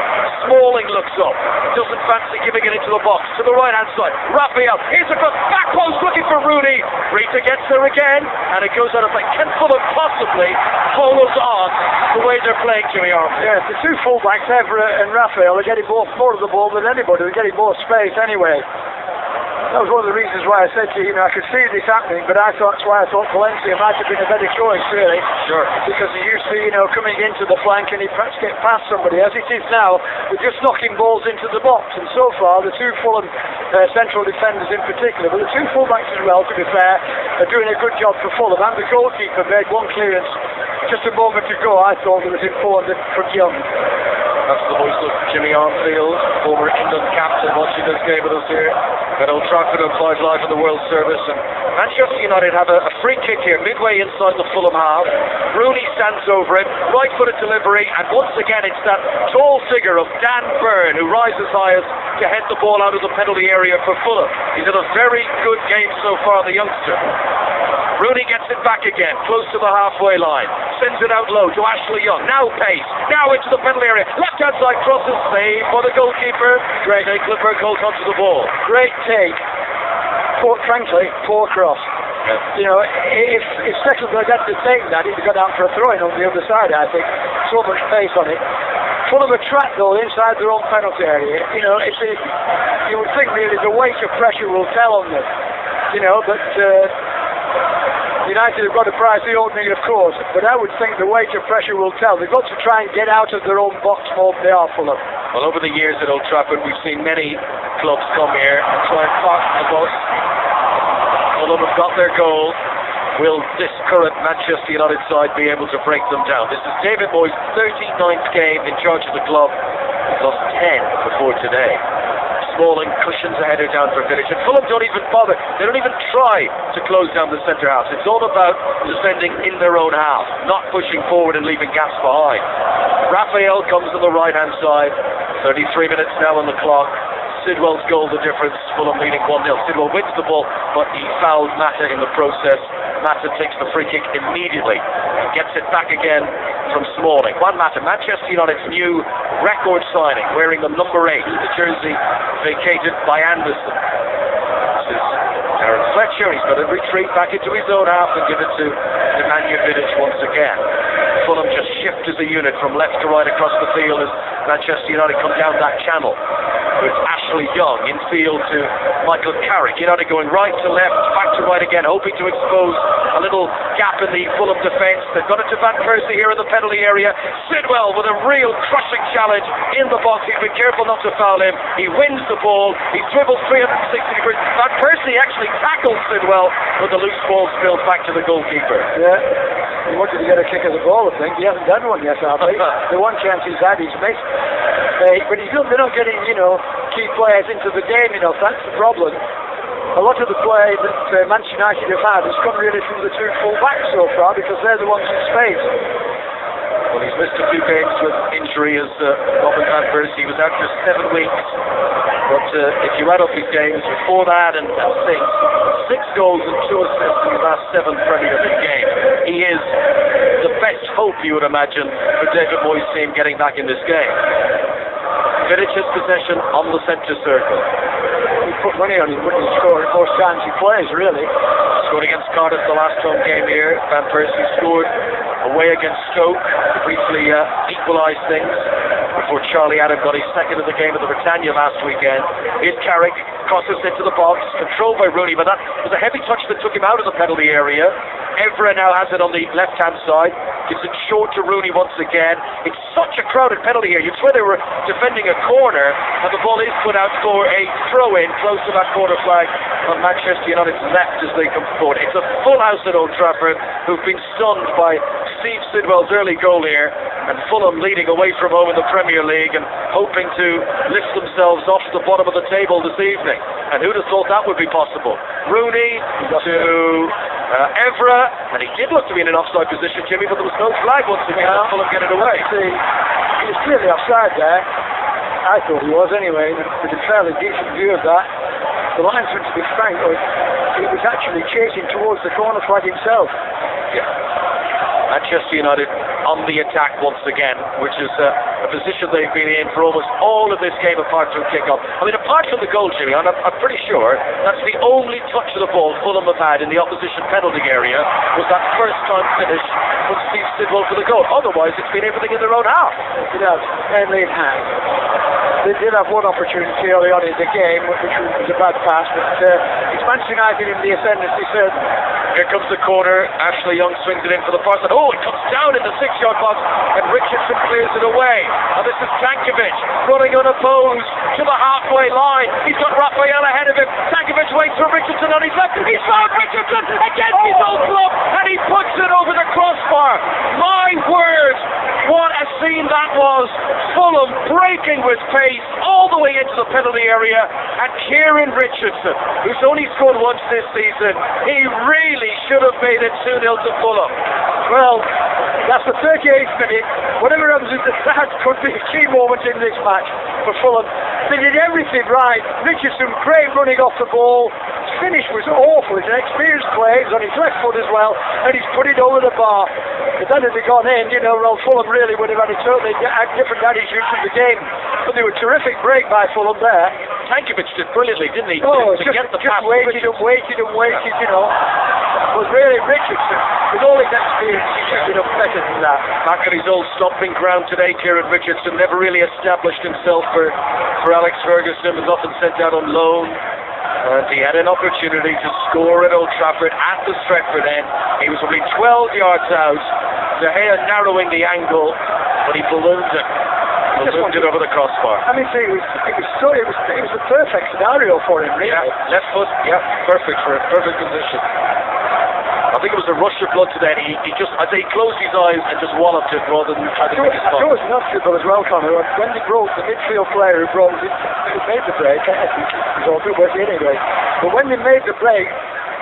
[SPEAKER 1] Smalling looks up, doesn't fancy giving it into the box. To the right-hand side, Raphael, here's a cross, back post looking for Rooney. Rita gets there again, and it goes out of play. Can Fulham possibly hold us on the way they're playing, Jimmy Armstrong?
[SPEAKER 2] Yes, the 2 fullbacks, Evra and Raphael, are getting more of the ball than anybody. They're getting more space anyway. That was one of the reasons why I said to you, I could see this happening, but that's why I thought Valencia might have been a better choice, really.
[SPEAKER 1] Sure.
[SPEAKER 2] Because he used to, coming into the flank and he'd perhaps get past somebody. As it is now, we're just knocking balls into the box. And so far, the 2 Fulham central defenders in particular, but the 2 fullbacks as well, to be fair, are doing a good job for Fulham. And the goalkeeper made one clearance just a moment ago. I thought it was informed from Young.
[SPEAKER 1] That's the voice of Jimmy Armfield, former England captain, watching this game with us here at Old Trafford on 5 Live in the World Service. And Manchester United have a free kick here, midway inside the Fulham half. Rooney stands over it, right-footed delivery, and once again it's that tall figure of Dan Burn who rises highest to head the ball out of the penalty area for Fulham. He's had a very good game so far, the youngster. Rooney gets it back again, close to the halfway line. Sends it out low to Ashley Young. Now pace. Now into the penalty area. Left-hand side crosses. Save for the goalkeeper. Great. Clifford holds onto the ball.
[SPEAKER 2] Great take. Frankly, poor cross.
[SPEAKER 1] Yeah.
[SPEAKER 2] If Stecklenburg hadn't taken that, he'd got out for a throw-in on the other side, I think. So much pace on it. Fulham are trapped, though, inside their own penalty area. You would think really the weight of pressure will tell on them. But... United have got to prize the opening, of course, but I would think the weight of pressure will tell. They've got to try and get out of their own box more than they are, Fulham.
[SPEAKER 1] Well, over the years at Old Trafford, we've seen many clubs come here and try and park the bus. Fulham have got their goal. Will this current Manchester United side be able to break them down? This is David Moyes' 39th game in charge of the club. He's lost 10 before today. Smalling cushions a header down for finish, and Fulham don't even bother. They don't even try to close down the centre half. It's all about defending in their own half, not pushing forward and leaving gaps behind. Raphael comes on the right-hand side. 33 minutes now on the clock. Sidwell's goal the difference. Fulham leading 1-0. Sidwell wins the ball, but he fouled Mata in the process. Mata takes the free kick immediately and gets it back again from Smalling. Juan Mata, Manchester United's new record signing, wearing the number 8, the jersey vacated by Anderson. This is Darren Fletcher. He's got to retreat back into his own half and give it to Nemanja Vidic once again. Fulham just shift as a unit from left to right across the field as Manchester United come down that channel. It's Ashley Young infield to Michael Carrick. United going right to left, back to right again, hoping to expose a little gap in the Fulham defence. They've got it to Van Persie here in the penalty area. Sidwell with a real crushing challenge in the box. He's been careful not to foul him. He wins the ball. He dribbles 360 degrees. Van Persie actually tackles Sidwell, but the loose ball spills back to the goalkeeper.
[SPEAKER 2] Yeah, he wanted to get a kick of the ball, I think. He hasn't done one yet, I think. The one chance he's had, he's missed. But they're not getting, key players into the game enough. That's the problem. A lot of the play that Manchester United have had has come really from the 2 full-backs so far, because they're the ones in space.
[SPEAKER 1] Well, he's missed a few games with injury as Robin Van Persie. He was out for 7 weeks. But if you add up his games before that and 6 goals and 2 assists in his last 7 Premier League games, he is the best hope, you would imagine, for David Moyes' team getting back in this game. Vidic's possession on the centre circle.
[SPEAKER 2] He put money on him, wouldn't he, score most times he plays, really.
[SPEAKER 1] Scored against Cardiff the last home game here. Van Persie scored away against Stoke to briefly equalise things. before Charlie Adam got his second of the game at the Britannia last weekend. Here's Carrick, crosses into the box, controlled by Rooney, but that was a heavy touch that took him out of the penalty area. Evra now has it on the left-hand side, gives it short to Rooney once again. It's such a crowded penalty here. You'd swear they were defending a corner, and the ball is put out for a throw-in close to that corner flag on Manchester United's left as they come forward. It's a full house at Old Trafford, who've been stunned by Steve Sidwell's early goal here, and Fulham leading away from home in the Premier League and hoping to lift themselves off the bottom of the table this evening. And who'd have thought that would be possible? Rooney to Evra, and he did look to be in an offside position, Jimmy, but there was no flag once again. Fulham get it away.
[SPEAKER 2] He was clearly offside there. I thought he was anyway, with a fairly decent view of that. The linesman, to be frank, he was actually chasing towards the corner flag himself.
[SPEAKER 1] Yeah. Manchester United on the attack once again, which is a position they've been in for almost all of this game apart from kick-off. I mean, apart from the goal, Jimmy, I'm pretty sure that's the only touch of the ball Fulham have had in the opposition penalty area was that first time finish from Steve Sidwell for the goal. Otherwise, it's been everything in their own half.
[SPEAKER 2] It has, mainly in hand. They did have one opportunity early on in the game, which was a bad pass, but it's Manchester United in the ascendancy, said.
[SPEAKER 1] Here comes the corner. Ashley Young swings it in for the pass, and it comes down in the 6-yard box, and Richardson clears it away. And this is Tankovic running unopposed to the halfway line. He's got Raphael ahead of him. Tankovic waits for Richardson on his left. He's found Richardson against his own club, and he puts it over the crossbar. My word, what a scene that was. Fulham breaking with pace all the way into the penalty area, and Kieran Richardson, who's only scored once this season, he really should have made it 2-0 to Fulham.
[SPEAKER 2] Well, that's the 38th minute. Whatever happens at the start could be a key moment in this match for Fulham. They did everything right. Richardson, great running off the ball. His finish was awful. He's an experienced player. He's on his left foot as well, and he's put it over the bar. If that had gone in, well, Fulham really would have had a totally different attitude to the game. But they were a terrific break by Fulham there.
[SPEAKER 1] Tankovic did brilliantly, didn't he?
[SPEAKER 2] To
[SPEAKER 1] get the pass.
[SPEAKER 2] Waited, But really, Richardson, with all his experience, he should have done better than that.
[SPEAKER 1] Back at his old stomping ground today, Kieran Richardson never really established himself for Alex Ferguson, was often sent out on loan. And he had an opportunity to score at Old Trafford at the Stretford end. He was only 12 yards out. De Gea narrowing the angle, but he ballooned it. Ballooned it over the crossbar.
[SPEAKER 2] I mean, it was the perfect scenario for him, really.
[SPEAKER 1] Yeah, left foot, perfect for it, perfect position. I think it was a rush of blood today. He closed his eyes and just walloped it rather than try to pick his spot.
[SPEAKER 2] It was notable as well, Conor. When they broke the midfield player who made the break, it was all good work anyway. But when they made the break,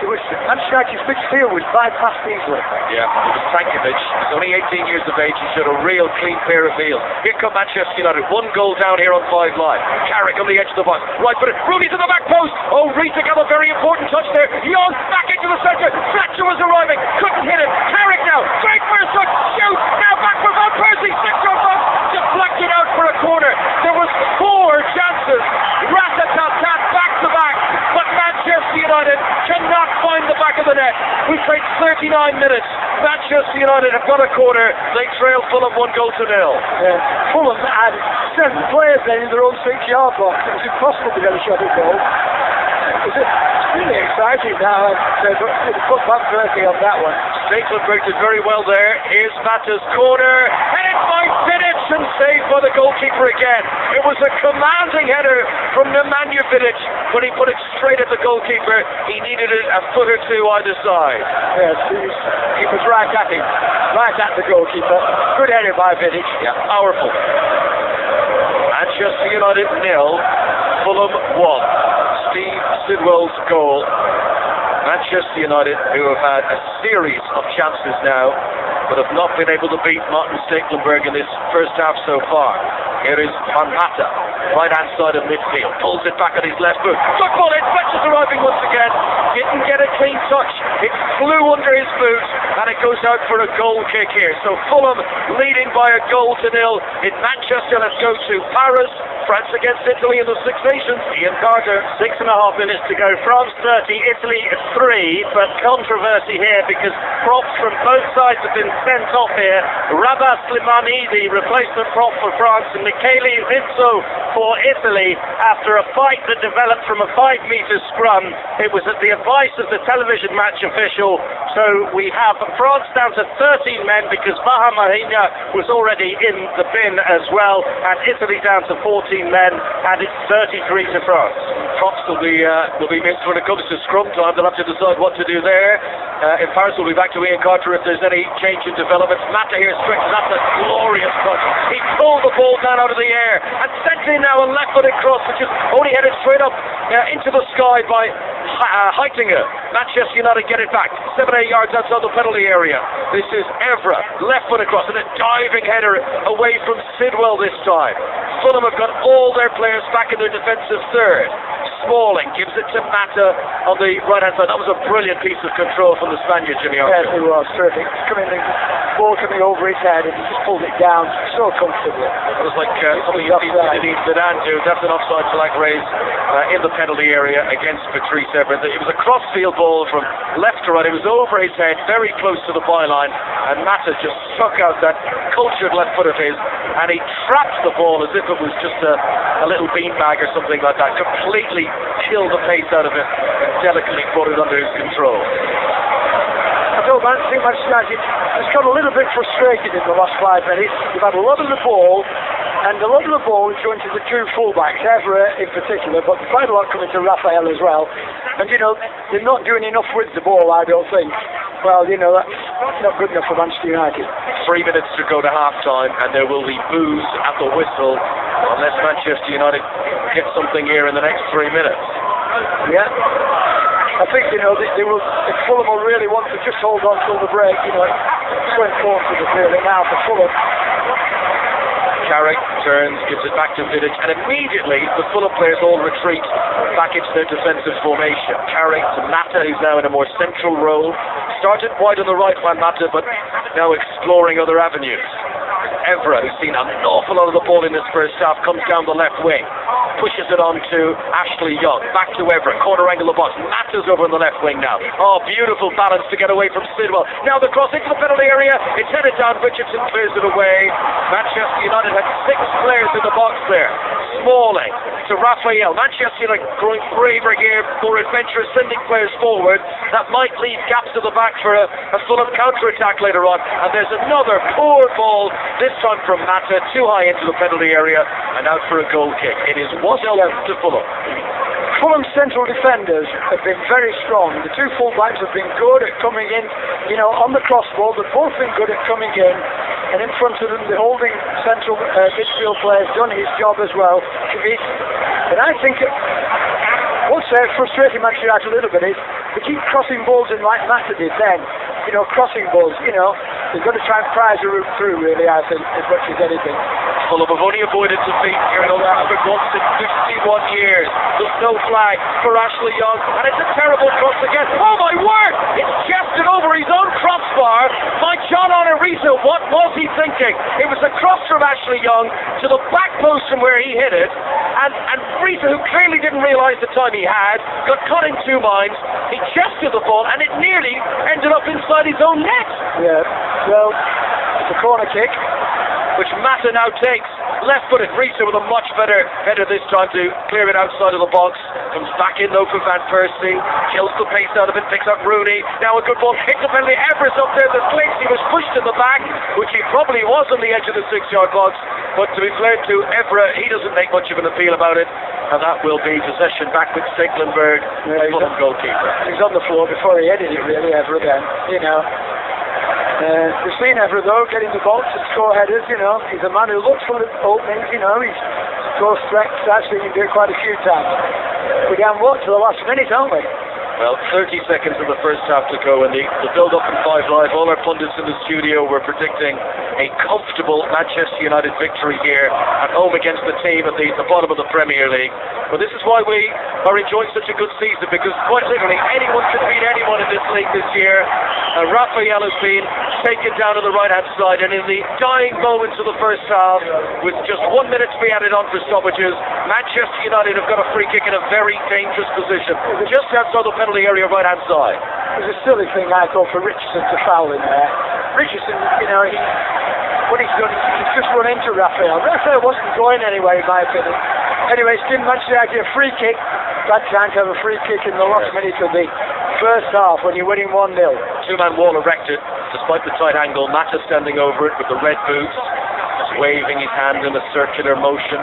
[SPEAKER 2] Manchester United's midfield was bypassed easily.
[SPEAKER 1] Yeah, it was Tankovic. He's only 18 years of age. He showed a real clean pair of heels. Here come Manchester United. 1 goal down here on 5 line. Carrick on the edge of the box. Right foot. Rooney to the back post. Rita got a very important touch there. Young back into the centre. Fletcher was arriving. Couldn't hit it. Carrick now. Great first touch. Shoot. Now back for Van Persie. 6-yard box. Deflected out for a corner. There was 4 chances. Rat-a-tat-tat back to back. But Manchester United cannot find the back of the net. We played 39 minutes. Manchester United have got a corner. They trail Fulham 1-0.
[SPEAKER 2] Fulham had 7 players then in their own 6-yard box. It was impossible to get a shot at goal. It's really exciting now. They put Van Persie on that one.
[SPEAKER 1] Stekelenburg did very well there. Here's Mata's corner. Headed by Vidic and saved by the goalkeeper again. It was a commanding header from Nemanja Vidic, but he put it straight at the goalkeeper. He needed it a foot or two either side.
[SPEAKER 2] Yes, he was right at him. Right at the goalkeeper. Good header by Vidic.
[SPEAKER 1] Yeah, powerful. Manchester United 0, Fulham 1. Steve Sidwell's goal. Manchester United, who have had a series of chances now, but have not been able to beat Martin Stekelenburg in this first half so far. Here is Van Mata, right-hand side of midfield, pulls it back on his left foot. Good ball in, Fletcher's arriving once again. Didn't get a clean touch. It flew under his boot, and it goes goes out for a goal kick here. So Fulham leading by a goal to nil in Manchester. Let's go to Paris. France against Italy in the Six Nations. Ian Carter.
[SPEAKER 3] 6.5 minutes to go. France 30, Italy 3, but controversy here because props from both sides have been sent off here. Rabah Slimani, the replacement prop for France, and Michele Rizzo for Italy after a fight that developed from a 5-metre scrum. It was at the advice of the television match official. So we have France down to 13 men because Baha Mahina was already in the bin as well, and Italy down to 14 men, and it's 33 to France.
[SPEAKER 1] Props will be missed when it comes to scrum time. They'll have to decide what to do there. In Paris, we'll be back to Ian Carter if there's any change in developments. Mata here stretches. That's a glorious touch. He pulled the ball down out of the air and sent in now a left-footed cross, which is only headed straight up into the sky by Heitinga. Manchester United get it back 7-8 yards outside the penalty area. This is Evra, left-footed cross, and a diving header away from Sidwell this time. Fulham have got all their players back in their defensive third. Smalling gives it to Mata on the right-hand side. That was a brilliant piece of control from the Spaniard, Jimmy Arthur.
[SPEAKER 2] Yes, it was terrific. The ball coming over his head, and he just pulled it down so comfortably.
[SPEAKER 1] It was like something you see Zinedine Zidane do. That's an offside flag raised in the penalty area against Patrice Evra. It was a cross-field ball from left to right. It was over his head, very close to the byline, and Mata just struck out that cultured left foot of his, and he trapped the ball as if it was just a little beanbag or something like that. Completely killed the pace out of it and delicately brought it under his control.
[SPEAKER 2] I think Manchester United has got a little bit frustrated in the last 5 minutes. They've had a lot of the ball, and a lot of the ball is going to the two fullbacks, Evra in particular, but quite a lot coming to Raphael as well. And they're not doing enough with the ball, I don't think. Well, that's not good enough for Manchester United.
[SPEAKER 1] 3 minutes to go to half-time, and there will be boos at the whistle unless Manchester United get something here in the next 3 minutes.
[SPEAKER 2] Yeah. I think, they will, if Fulham will really want to just hold on till the break, it's so important really now for Fulham.
[SPEAKER 1] Carrick turns, gives it back to Vidic, and immediately the Fulham players all retreat back into their defensive formation. Carrick to Mata, who's now in a more central role. Started wide on the right by Mata, but now exploring other avenues. Evra, who's seen an awful lot of the ball in this first half, comes down the left wing, pushes it on to Ashley Young, back to Evra, corner angle of the box. Mata's over in the left wing now. Oh, beautiful balance to get away from Sidwell. Now the cross into the penalty area, it's headed down, Richardson clears it away. Manchester United had 6 players in the box there. Smalling to Raphael. Manchester United growing braver here, more adventurous, sending players forward. That might leave gaps at the back for a Fulham counter-attack later on. And there's another poor ball, this time from Mata, too high into the penalty area, and out for a goal kick. It is 1-0 to Fulham.
[SPEAKER 2] Fulham's central defenders have been very strong. The two fullbacks have been good at coming in, on the cross ball. They've both been good at coming in. And in front of them, the holding central midfield player has done his job as well. But I think what's frustrating Manchester United a little bit is they keep crossing balls in like Mata did then. Crossing balls, they've got to try and prize a route through, really, I think, as much as anything.
[SPEAKER 1] Fulham have only avoided defeat here in Old Trafford once in 51 years. There's no flag for Ashley Young, and it's a terrible cross again. Oh my word! It's chested over his own crossbar by John Rizzo. What was he thinking? It was a cross from Ashley Young to the back post from where he hit it, and Rizzo, who clearly didn't realise the time he had, got caught in two minds. He chested the ball, and it nearly ended up inside his own net.
[SPEAKER 2] Yeah, well, it's a corner kick,
[SPEAKER 1] which Mata now takes. Left-footed, Rizzo with a much better header this time to clear it outside of the box. Comes back in though for Van Persie. Kills the pace out of it, picks up Rooney. Now a good ball, kicks the penalty. Everest up there, the slinks. He was pushed in the back, which he probably was on the edge of the 6-yard box. But to be fair to Evra, he doesn't make much of an appeal about it. And that will be possession back with Stekelenburg, the Fulham goalkeeper.
[SPEAKER 2] He was on the floor before he headed it, really, Evra then, We've seen Evra though get in the box and score headers, he's a man who looks for the openings, he's scored threats, actually he can do it quite a few times. We're down to the last minute, aren't we?
[SPEAKER 1] Well, 30 seconds in the first half to go, and the build-up in 5 Live. All our pundits in the studio were predicting a comfortable Manchester United victory here at home against the team at the bottom of the Premier League. But this is why we are enjoying such a good season, because quite literally anyone can beat anyone in this league this year. Raphael has been taken down to the right-hand side, and in the dying moments of the first half, with just 1 minute to be added on for stoppages, Manchester United have got a free kick in a very dangerous position, just outside the penalty area, right-hand side.
[SPEAKER 2] It was a silly thing, I thought, for Richardson to foul in there. Richardson, you know, what he's done, he's just run into Raphael. Raphael wasn't going anywhere, in my opinion. Anyway, still Manchester United a free kick. Bad time to have a free kick in the last minute of the first half when you're winning 1-0.
[SPEAKER 1] Two-man wall erected, despite the tight angle. Mata standing over it with the red boots, waving his hand in a circular motion,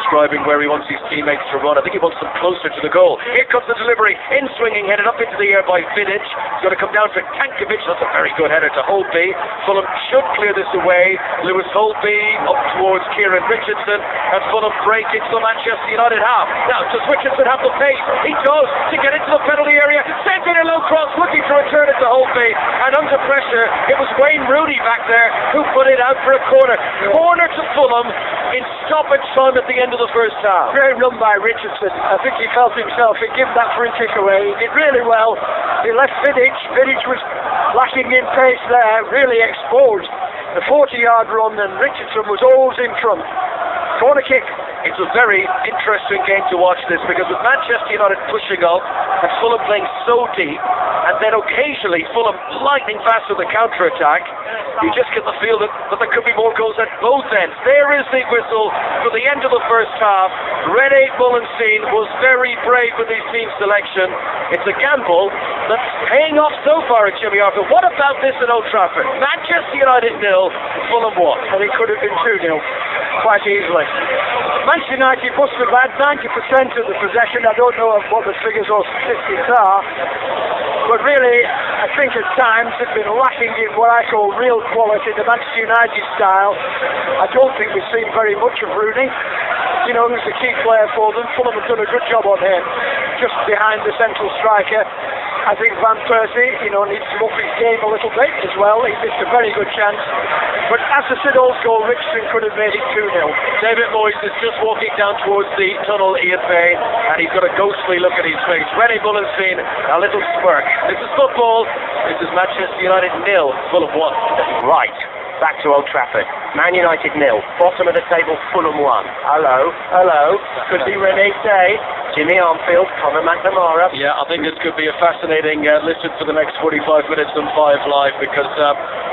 [SPEAKER 1] describing where he wants his teammates to run. I think he wants them closer to the goal. Here comes the delivery, in swinging, headed up into the air by Vidic. It's going to come down to Tankovic. That's a very good header to Holtby. Fulham should clear this away. Lewis Holtby up towards Kieran Richardson, and Fulham break into the Manchester United half. Now, does Richardson have the pace? He does, to get into the penalty area. Sends in a low cross, looking to return it to Holtby, and under pressure, it was Wayne Rooney back there who put it out for a corner. Corner to Fulham in stoppage time at the end of the first half.
[SPEAKER 2] Great run by Richardson. I think he felt himself. He gave that free kick away. He did really well. He left Vidic. Vidic was lacking in pace there, really exposed. The 40-yard run, and Richardson was always in front. Corner kick.
[SPEAKER 1] It's a very interesting game to watch this, because with Manchester United pushing up and Fulham playing so deep, and then occasionally Fulham lightning fast with the counter-attack, you just get the feel that there could be more goals at both ends. There is the whistle for the end of the first half. Rene Mullenstein was very brave with his team selection. It's a gamble that's paying off so far at Jimmy Arthur. What about this at Old Trafford? Manchester United 0, Fulham 1.
[SPEAKER 2] And it could have been 2-0 quite easily. Manchester United must have had 90% of the possession. I don't know what the figures or statistics are, but really I think at times they've been lacking in what I call real quality, the Manchester United style. I don't think we've seen very much of Rooney. You know, who's the key player for them. Fulham have done a good job on him, just behind the central striker. I think Van Persie, you know, needs to up his game a little bit as well. He missed a very good chance. But as I said, goal, Richardson could have made it 2-0.
[SPEAKER 1] David Moyes is just walking down towards the tunnel, Ian Bay, and he's got a ghostly look at his face. Rene Mullenstein, a little smirk. This is football. This is Manchester United 0, Fulham 1.
[SPEAKER 3] Right. Back to Old Trafford. Man United 0. Bottom of the table, Fulham 1. Hello. Could be Rene's day. Jimmy Armfield, Conor McNamara.
[SPEAKER 1] Yeah, I think this could be a fascinating listen for the next 45 minutes on 5 Live, because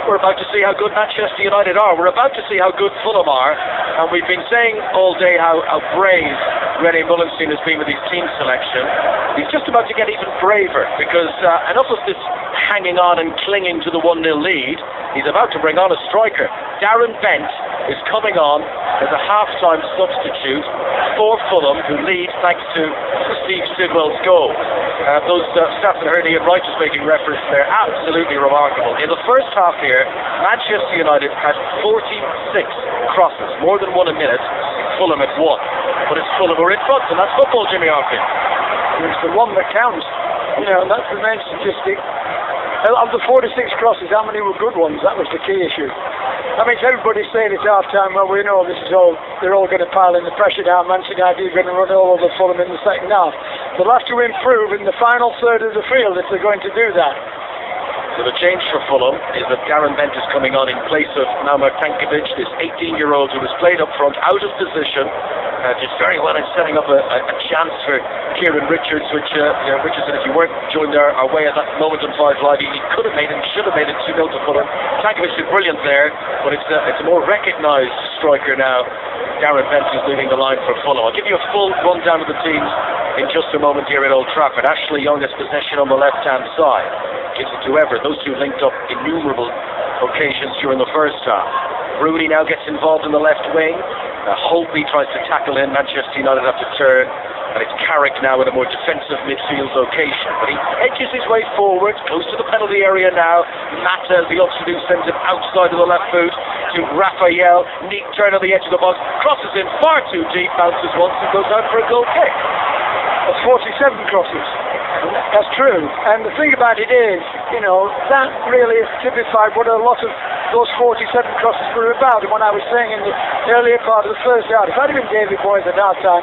[SPEAKER 1] we're about to see how good Manchester United are. We're about to see how good Fulham are. And we've been saying all day how brave Rene Mullenstein has been with his team selection. He's just about to get even braver, because enough of this hanging on and clinging to the 1-0 lead. He's about to bring on a striker. Darren Bent is coming on as a half-time substitute for Fulham, who lead thanks to Steve Sidwell's goal. Those stats that I heard Ian Wright was making reference there, absolutely remarkable. In the first half here, Manchester United had 46 crosses, more than one a minute. Fulham at 1. But it's Fulham who are in front, and that's football, Jimmy Arfield.
[SPEAKER 2] It's the one that counts. You know, that's the main statistic. Of the 46 crosses, how many were good ones? That was the key issue. I mean, everybody's saying at half-time, well, we know they're all going to pile in the pressure now. Manchester United are going to run all over Fulham in the second half. They'll have to improve in the final third of the field if they're going to do that.
[SPEAKER 1] So the change for Fulham is that Darren Bent is coming on in place of Naumar Tankovic, this 18-year-old who was played up front, out of position, did very well in setting up a chance for Kieran Richards, which Richardson, if you weren't joined our way at that moment on 5 Live, he could have made it, should have made it 2-0 to Fulham. Tankovic did brilliant there, but it's a more recognised striker now. Darren Bent is leading the line for Fulham. I'll give you a full rundown of the teams in just a moment here at Old Trafford. Ashley Young has possession on the left-hand side. Gives it to Everett. Those two linked up innumerable occasions during the first half. Rooney now gets involved in the left wing. Holtby tries to tackle in. Manchester United have to turn. And it's Carrick now in a more defensive midfield location. But he edges his way forward, close to the penalty area now. Mata, the option who sends it outside of the left boot to Raphael. Neat turn on the edge of the box. Crosses in far too deep, bounces once and goes out for a goal kick.
[SPEAKER 2] That's 47 crosses. That's true. And the thing about it is, that really is typified what a lot of those 47 crosses were about. And when I was saying in the earlier part of the first half, if I'd have been David Boyes at half time,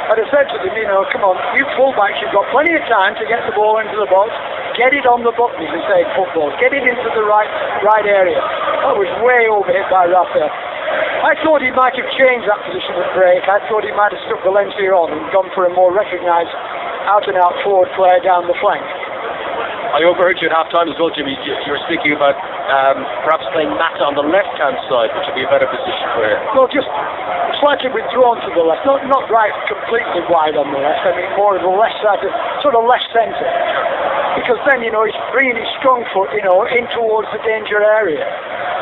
[SPEAKER 2] I'd have said to them, come on, you fullbacks, you've got plenty of time to get the ball into the box, get it on the button, as they say in football, get it into the right area. That was way overhit by Rafa. I thought he might have changed that position at break. I thought he might have stuck Valencia on and gone for a more recognised out-and-out forward player down the flank.
[SPEAKER 1] I overheard you at half-time as well, Jimmy. You were speaking about perhaps playing Mata on the left-hand side, which would be a better position for him.
[SPEAKER 2] Well, just slightly withdrawn to the left, not right completely wide on the left. I mean, more of the left side, sort of left centre. Because then, he's bringing his strong foot, in towards the danger area.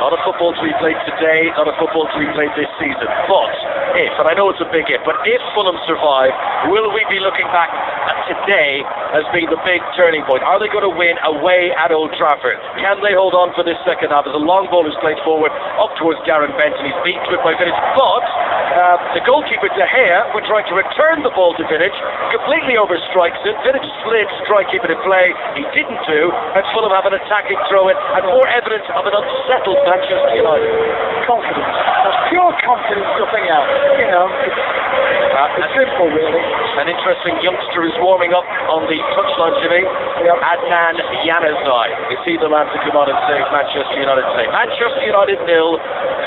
[SPEAKER 1] Not a football to be played today, not a football to be played this season. But if, and I know it's a big if, but if Fulham survive, will we be looking back at today as being the big turning point? Are they going to win away at Old Trafford? Can they hold on for this second half? As a long ball is played forward up towards Darren Benton. He's beaten to it by Vidic. But the goalkeeper, De Gea, when trying to return the ball to Vidic, completely overstrikes it. Vidic slid to try keep it in play. He didn't do, and Fulham have an attacking throw-in and more evidence of an unsettled Manchester United.
[SPEAKER 2] Confidence. That's pure confidence, nothing else. It's simple, really.
[SPEAKER 1] An interesting youngster is warming up on the touchline, Jimmy.
[SPEAKER 2] Yep.
[SPEAKER 1] Adnan Januzaj. You see the man to come on and save Manchester United today. Manchester United 0,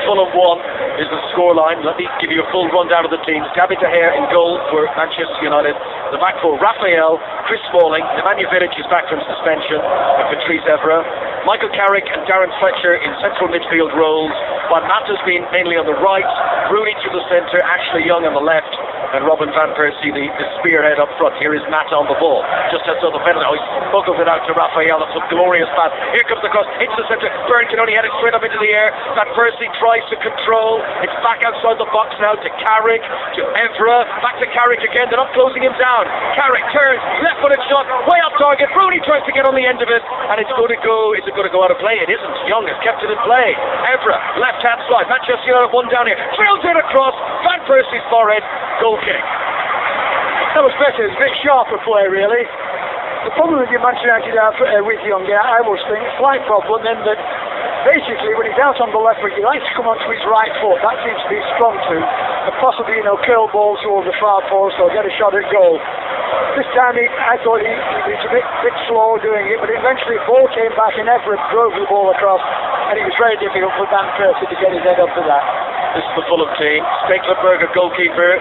[SPEAKER 1] Fulham 1 is the scoreline. Let me give you a full rundown of the teams. Gabby De Gea in goal for Manchester United. The back four, Raphael, Chris Smalling, Nemanja Vidic is back from suspension, and Patrice Evra. Michael Carrick and Darren Fletcher in central midfield roles. Van Mata's been mainly on the right, Rooney to the centre, Ashley Young on the left, and Robin Van Persie the spearhead up front. Here is Mata on the ball, just outside the penalty. He smuggles it out to Raphael. That's a glorious pass. Here comes the cross into the centre. Byrne can only head it straight up into the air. Van Persie tries to control. It's back outside the box now to Carrick, to Evra, back to Carrick again. They're not closing him down. Carrick turns, left-footed shot, way off target. Rooney tries to get on the end of it, and it's going to go. Is it going to go out of play? It isn't. Young has kept it in play. Evra, left-hand side. Manchester United one down here. Drills it across. Van Persie's forehead. Goal kick.
[SPEAKER 2] That was better. It's a bit sharper play, really. The problem with your Manchester United with Young, I always think, slight problem, then that basically when he's out on the left foot, he likes to come onto his right foot. That seems to be strong to, and possibly, curl balls towards the far post or get a shot at goal. This time I thought he was a bit slow doing it, but eventually the ball came back and Everett drove the ball across, and it was very difficult for Van Persie to get his head up to that.
[SPEAKER 1] This is the Fulham team. Stekelenburger goalkeeper,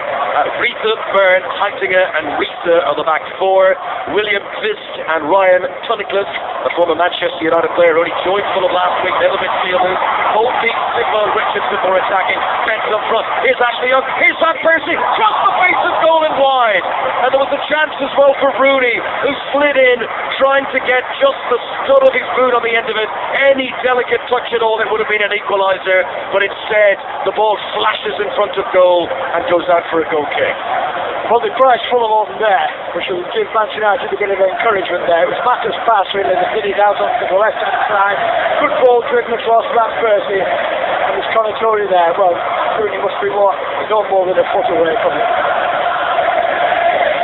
[SPEAKER 1] Rita, Byrne, Heitinger and Rita on the back four. William Kvist and Ryan Tunnicliffe, a former Manchester United player, only joined Fulham last week. Middle midfielders, Holtby, Sigmund Richardson more attacking. Benton up front. Here's Ashley Young. Here's Van Persie. Just the face of goal and wide. And there was a chance as well for Rooney, who slid in, trying to get just the stud of his boot on the end of it. Any delicate touch at all, it would have been an equaliser. But instead, the ball flashes in front of goal and goes out for a goal kick.
[SPEAKER 2] Well, the prize Fulham over there, which will give Manchester United a bit of encouragement there. It was Mata's pass really that did it out onto the left-hand side. Good ball driven across Van Persie, and there's Conatore there. Well, Rooney must be no more than a foot away from it.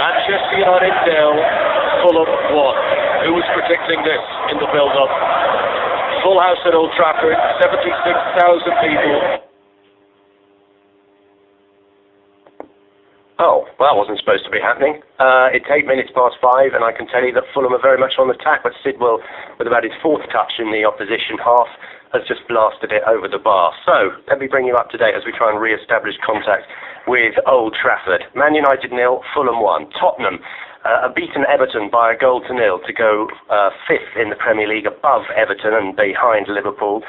[SPEAKER 1] Manchester United 0, Fulham 1. Who was predicting this in the build-up? Full house at Old Trafford, 76,000 people.
[SPEAKER 4] Oh, well, that wasn't supposed to be happening. It's 8 minutes past 5, and I can tell you that Fulham are very much on the attack, but Sidwell, with about his fourth touch in the opposition half, has just blasted it over the bar. So, let me bring you up to date as we try and re-establish contact with Old Trafford. Man United 0, Fulham 1. Tottenham have beaten Everton by a goal to nil to go fifth in the Premier League, above Everton and behind Liverpool.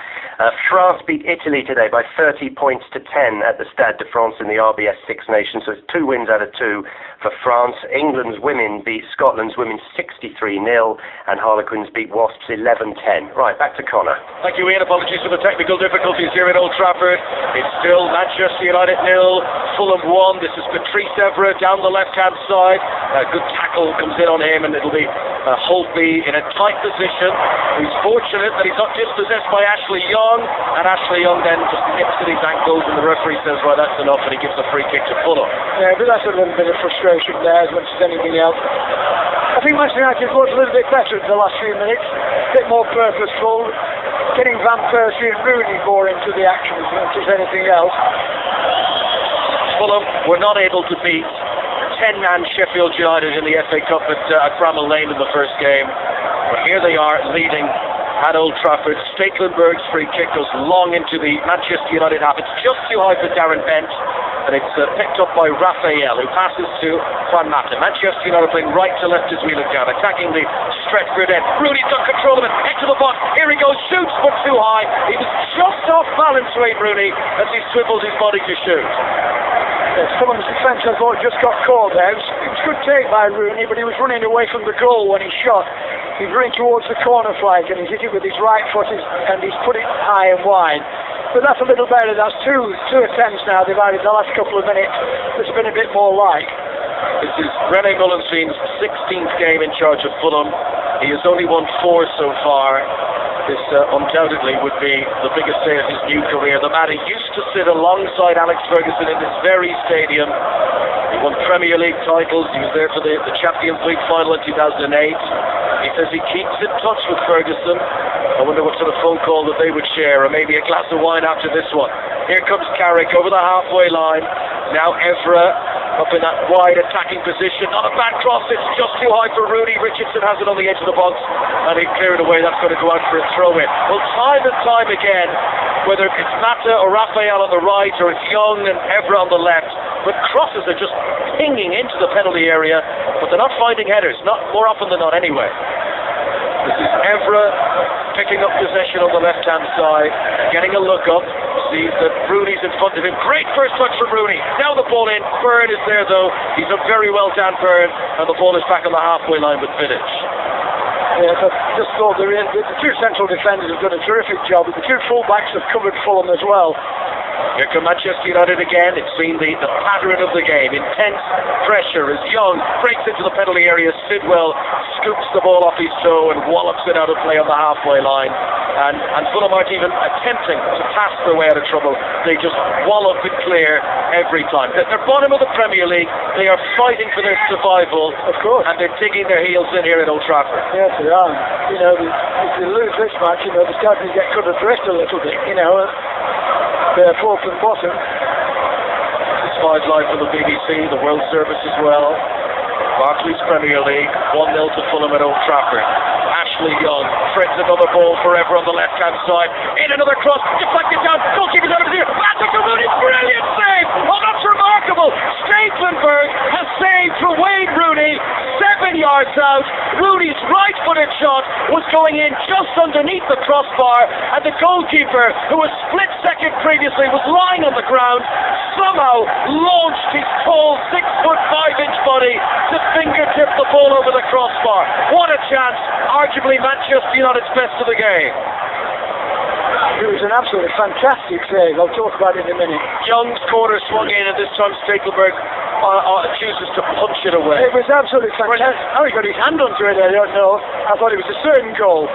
[SPEAKER 4] France beat Italy today by 30 points to 10 at the Stade de France in the RBS Six Nations, so it's 2 wins out of 2 for France. England's women beat Scotland's women 63-0, and Harlequins beat Wasps 11-10. Right, back to Connor.
[SPEAKER 1] Thank you, Ian. Apologies for the technical difficulties here at Old Trafford. It's still Manchester United 0, Fulham 1. This is Patrice Evra down the left-hand side. Good tackle comes in on him, and it'll be Holtby in a tight position. He's fortunate that he's not dispossessed by Ashley Young, and Ashley Young then just nips at his ankles, and the referee says, right, that's enough, and he gives a free kick to Fulham.
[SPEAKER 2] Yeah, but that's a little bit of frustration there as much as anything else. I think Manchester United looked a little bit better in the last few minutes, a bit more purposeful, getting Van Persie and Rooney more into the action as much as anything else.
[SPEAKER 1] Fulham were not able to beat 10-man Sheffield United in the FA Cup at Bramall Lane in the first game, but here they are leading at Old Trafford. Stekelenburg's free kick goes long into the Manchester United half. It's just too high for Darren Bent, and it's picked up by Raphael, who passes to Juan Mata. Manchester United playing right to left as we look down, attacking the Stretford end. Rooney's got control of it, into the box, here he goes, shoots but too high. He was just off balance, Wayne Rooney, as he swivelled his body to shoot.
[SPEAKER 2] Yes, Fulham's defence, I thought, just got caught there. It was a good take by Rooney, but he was running away from the goal when he shot. He's running towards the corner flag, and he's hit it with his right foot, and he's put it high and wide. But that's a little better. That's two attempts now they've had in the last couple of minutes. It's been a bit more like.
[SPEAKER 1] This is René Mullensteen's 16th game in charge of Fulham. He has only won 4 so far. This undoubtedly would be the biggest day of his new career. The man who used to sit alongside Alex Ferguson in this very stadium. He won Premier League titles. He was there for the Champions League final in 2008. He says he keeps in touch with Ferguson. I wonder what sort of phone call that they would share, or maybe a glass of wine after this one. Here comes Carrick over the halfway line. Now Evra up in that wide attacking position. Not a bad cross, it's just too high for Rooney. Richardson has it on the edge of the box, and he cleared away. That's going to go out for a throw-in. Well, time and time again, whether it's Mata or Raphael on the right, or it's Young and Evra on the left, but crosses are just pinging into the penalty area, but they're not finding headers, not more often than not anyway. This is Evra picking up possession on the left-hand side, getting a look up, sees that Rooney's in front of him. Great first touch from Rooney. Now the ball in. Byrne is there though. He's done very well, Dan Byrne, and the ball is back on the halfway line with Vidic.
[SPEAKER 2] Yes, I just thought the two central defenders have done a terrific job. The two full-backs have covered Fulham as well.
[SPEAKER 1] Here come Manchester United again. It's been the pattern of the game. Intense pressure as Young breaks into the penalty area. Sidwell scoops the ball off his toe and wallops it out of play on the halfway line. And Fulham aren't even attempting to pass their way out of trouble. They just wallop it clear every time. They're bottom of the Premier League. They are fighting for their survival.
[SPEAKER 2] Of course.
[SPEAKER 1] And they're digging their heels in here at Old Trafford.
[SPEAKER 2] Yes, they are. You know, if they lose this match, you know, they're starting to get cut adrift a little bit, you know. They're fourth and bottom.
[SPEAKER 1] It's 5 live from the BBC, the World Service as well. Barclays Premier League, 1-0 to Fulham at Old Trafford. Ashley Young threads another ball forever on the left-hand side. In another cross, deflected down, goalkeeper's out of here. That's a brilliant save! Oh, that's remarkable! Stekelenburg has saved for Wayne Rooney, 7 yards out. Rooney's right-footed shot was going in just underneath the crossbar, and the goalkeeper, who was split second previously, was lying on the ground, somehow launched his tall 6'5" body to fingertip the ball over the crossbar. What a chance! Arguably Manchester United's best of the game.
[SPEAKER 2] It was an absolutely fantastic save. I'll talk about it in a minute.
[SPEAKER 1] Young's corner swung in, and this time Stekelenburg chooses to punch it away.
[SPEAKER 2] It was absolutely fantastic. How he got his hand onto it, I don't know. I thought it was a certain goal.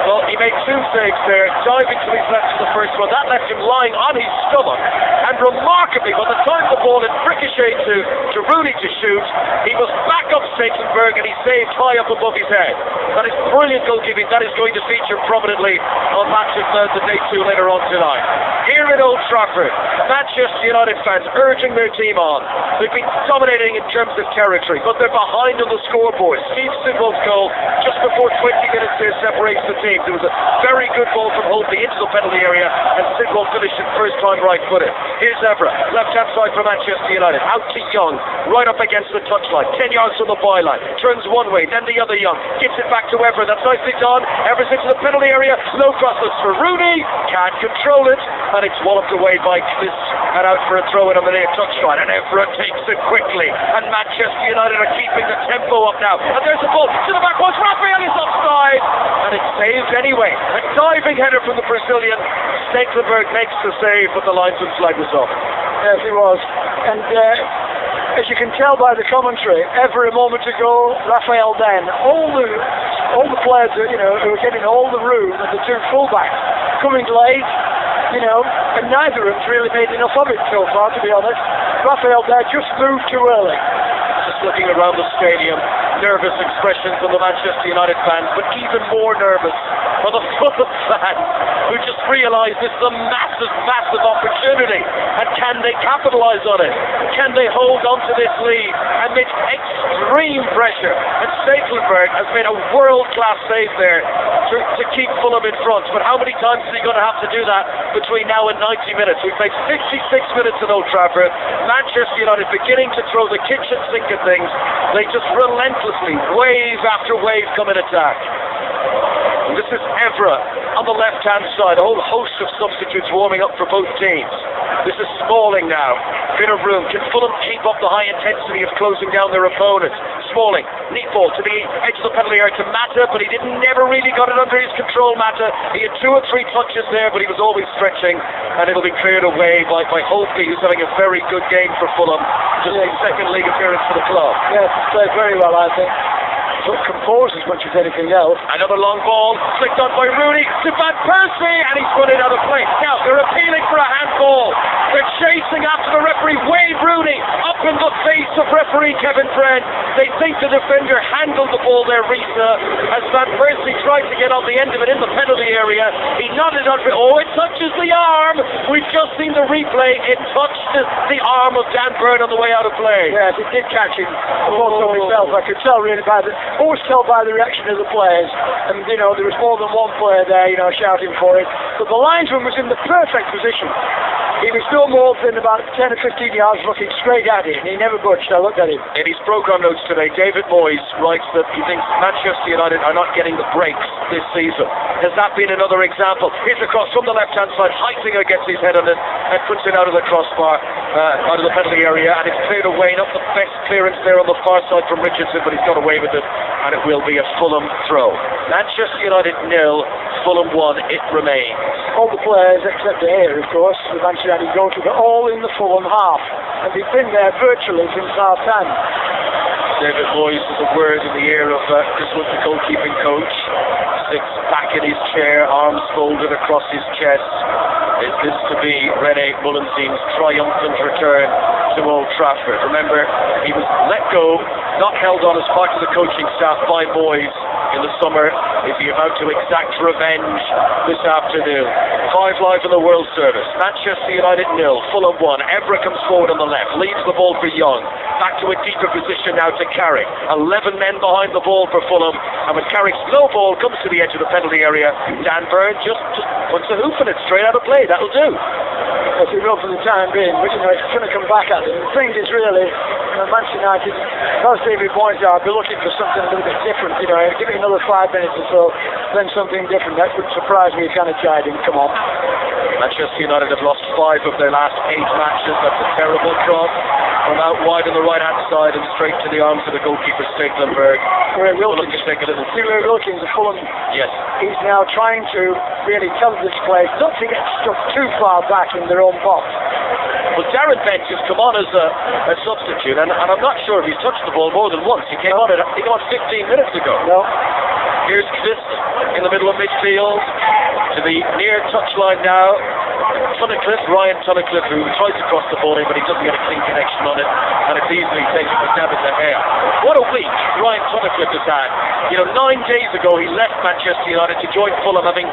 [SPEAKER 1] Well, he made 2 saves there, diving to his left for the first one. That left him lying on his stomach. And remarkably, by the time the ball had ricocheted to Rooney to shoot, he was back up Stekelenburg and he saved high up above his head. That is brilliant goalkeeping. That is going to feature prominently on Match of the Day 2 later on tonight. Here at Old Trafford, Manchester United fans urging their team on. They've been dominating in terms of territory, but they're behind on the scoreboard. Steve Sidwell's goal just before 20 minutes there separates the team. There was a very good ball from Holtby into the penalty area, and Sidwell finished it first time right-footed. Here's Evra, left-hand side for Manchester United, out to Young, right up against the touchline, 10 yards from the byline, turns one way, then the other Young, gives it back to Evra, that's nicely done. Evra's into the penalty area, low cross looks for Rooney, can't control it, and it's walloped away by Kliss, and out for a throw-in on the near touchline, and Evra takes it quickly, and Manchester United are keeping the tempo up now, and there's the ball to the back post, Raphael is offside, and it's saved anyway. A diving header from the Brazilian. Stekelenburg makes the save, but the linesman's flag was off.
[SPEAKER 2] Yes, he was. And as you can tell by the commentary, every moment ago, Raphael then, all the players, you know, who were getting all the room, and the 2 fullbacks coming late, you know, and neither of them's really made enough of it so far, to be honest. Raphael there just moved too early.
[SPEAKER 1] Just looking around the stadium, nervous expressions on the Manchester United fans, but even more nervous for the Fulham fans, who just realise this is a massive, massive opportunity. And can they capitalise on it? Can they hold on to this lead amidst extreme pressure? And Stekelenburg has made a world-class save there to keep Fulham in front. But how many times is he going to have to do that between now and 90 minutes? We've played 66 minutes at Old Trafford. Manchester United beginning to throw the kitchen sink at things. They just relentlessly, wave after wave, come in attack. And this is Evra on the left-hand side, a whole host of substitutes warming up for both teams. This is Smalling now, bit of room. Can Fulham keep up the high intensity of closing down their opponents? Smalling, neat ball to the edge of the penalty area to Mata, but he never really got it under his control, Mata. He had 2 or 3 touches there, but he was always stretching, and it'll be cleared away by Holtby, who's having a very good game for Fulham. Just his second league appearance for the club.
[SPEAKER 2] Yes, he's played very well, I think. Composed as much as anything else.
[SPEAKER 1] Another long ball flicked on by Rooney to Van Persie, and he's run it out of play. Now they're appealing for a handball. They're chasing after the referee. Wade Rooney up in the face of referee Kevin Friend. They think the defender handled the ball there, Risa, as Van Persie tried to get on the end of it in the penalty area. He nodded on it. Oh, it touches the arm. We've just seen the replay. It touched the arm of Dan Burn on the way out of play.
[SPEAKER 2] Yes, it did catch him. Myself, I could tell really by the. Always tell by the reaction of the players, and there was more than one player there, shouting for it. But the linesman was in the perfect position. He was no more than about 10 or 15 yards looking straight at it, and he never budged. I looked at him.
[SPEAKER 1] In his programme notes today, David Moyes writes that he thinks Manchester United are not getting the breaks this season. Has that been another example? Here's a cross from the left-hand side. Heitinger gets his head on it and puts it out of the crossbar, out of the penalty area, and it's cleared away. Not the best clearance there on the far side from Richardson, but he's got away with it, and it will be a Fulham throw. Manchester United 0, Fulham 1, it remains.
[SPEAKER 2] All the players, except here, of course, the Manchester United goalkeeper, all in the Fulham half, and they've been there virtually since half time.
[SPEAKER 1] David Moyes has a word in the ear of Chris Wood, the goalkeeping coach. Sits back in his chair, arms folded across his chest. Is this to be Rene Mullenstein's triumphant return to Old Trafford? Remember, he was let go, not held on as part of the coaching staff by Moyes in the summer. Is he about to exact revenge this afternoon? 5 live in the World Service. Manchester United 0, Fulham 1. Evra comes forward on the left, leads the ball for Young. Back to a deeper position now to Carrick. 11 men behind the ball for Fulham, and when Carrick's low ball comes to the edge of the penalty area, Dan Burn just puts a hoof in it straight out of play. That'll do.
[SPEAKER 2] Well, he will for the time being, but it's going to come back at him. The thing is really, Manchester United, as David Moyes are, be looking for something a little bit different. Give me another 5 minutes or so, then something different. That would surprise me if kind of chiding. Come on.
[SPEAKER 1] Manchester United have lost 5 of their last 8 matches. That's a terrible cross from out wide on the right-hand side and straight to the arms of the goalkeeper, Stekelenburg.
[SPEAKER 2] Ray Wilkins,
[SPEAKER 1] Ray
[SPEAKER 2] Wilkins of Fulham.
[SPEAKER 1] Yes.
[SPEAKER 2] He's now trying to really tell this place not to get stuck too far back in their own box.
[SPEAKER 1] Well, Darren Bent has come on as a substitute, and I'm not sure if he's touched the ball more than once. He came on 15 minutes ago.
[SPEAKER 2] No.
[SPEAKER 1] Here's Chris in the middle of midfield to the near touchline now. Ryan Tunnicliffe, who tries to cross the ball in, but he doesn't get a clean connection on it, and it's easily taken for David De Gea. What a week Ryan Tunnicliffe has had. 9 days ago he left Manchester United to join Fulham, having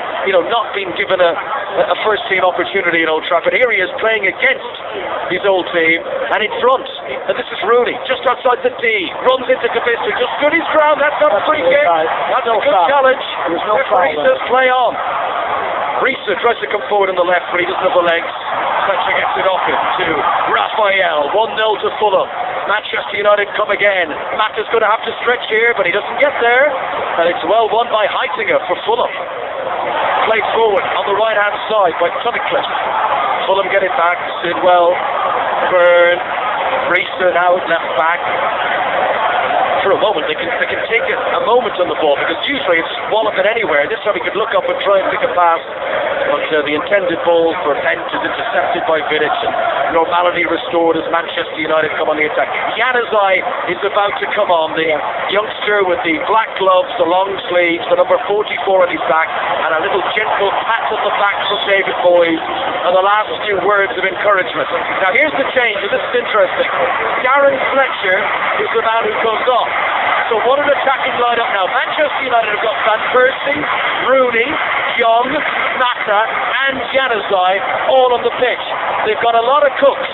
[SPEAKER 1] not been given a first-team opportunity at Old Trafford. Here he is playing against his old team, and in front. And this is Rooney, just outside the D, runs into Kabisa, just stood his ground. That's not a free kick. That's a good challenge. Referee says play on. Risa tries to come forward on the left, but he doesn't have the legs. Fletcher gets it off him to Raphael. 1-0 to Fulham. Manchester United come again. Matt is going to have to stretch here, but he doesn't get there. And it's well won by Heitinger for Fulham. Played forward on the right-hand side by Tunnicliffe. Fulham get it back. Sidwell, Byrne, Risa now left back. For a moment, they can take a moment on the ball, because usually it's wallop it anywhere. This time he could look up and try and pick a pass, but the intended ball for Bent is intercepted by Vidic, and normality restored as Manchester United come on the attack. Januzaj is about to come on, the youngster with the black gloves, the long sleeves, the number 44 on his back, and a little gentle pat on the back from David Moyes, and the last few words of encouragement. Now here's the change, and this is interesting. Darren Fletcher is the man who comes off. So what an attacking lineup now. Manchester United have got Van Persie, Rooney, Young, Mata and Januzaj all on the pitch. They've got a lot of cooks.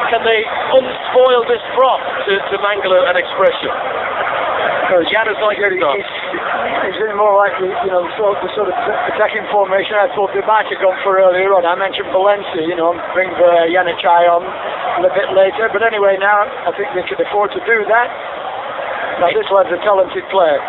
[SPEAKER 1] Can they unspoil this broth to mangle an expression? Januzaj
[SPEAKER 2] he's in more like the sort of attacking formation I thought they might have gone for earlier on. I mentioned Valencia, bring Januzaj on a bit later. But anyway, now I think they could afford to do that. Now this lad's a talented player.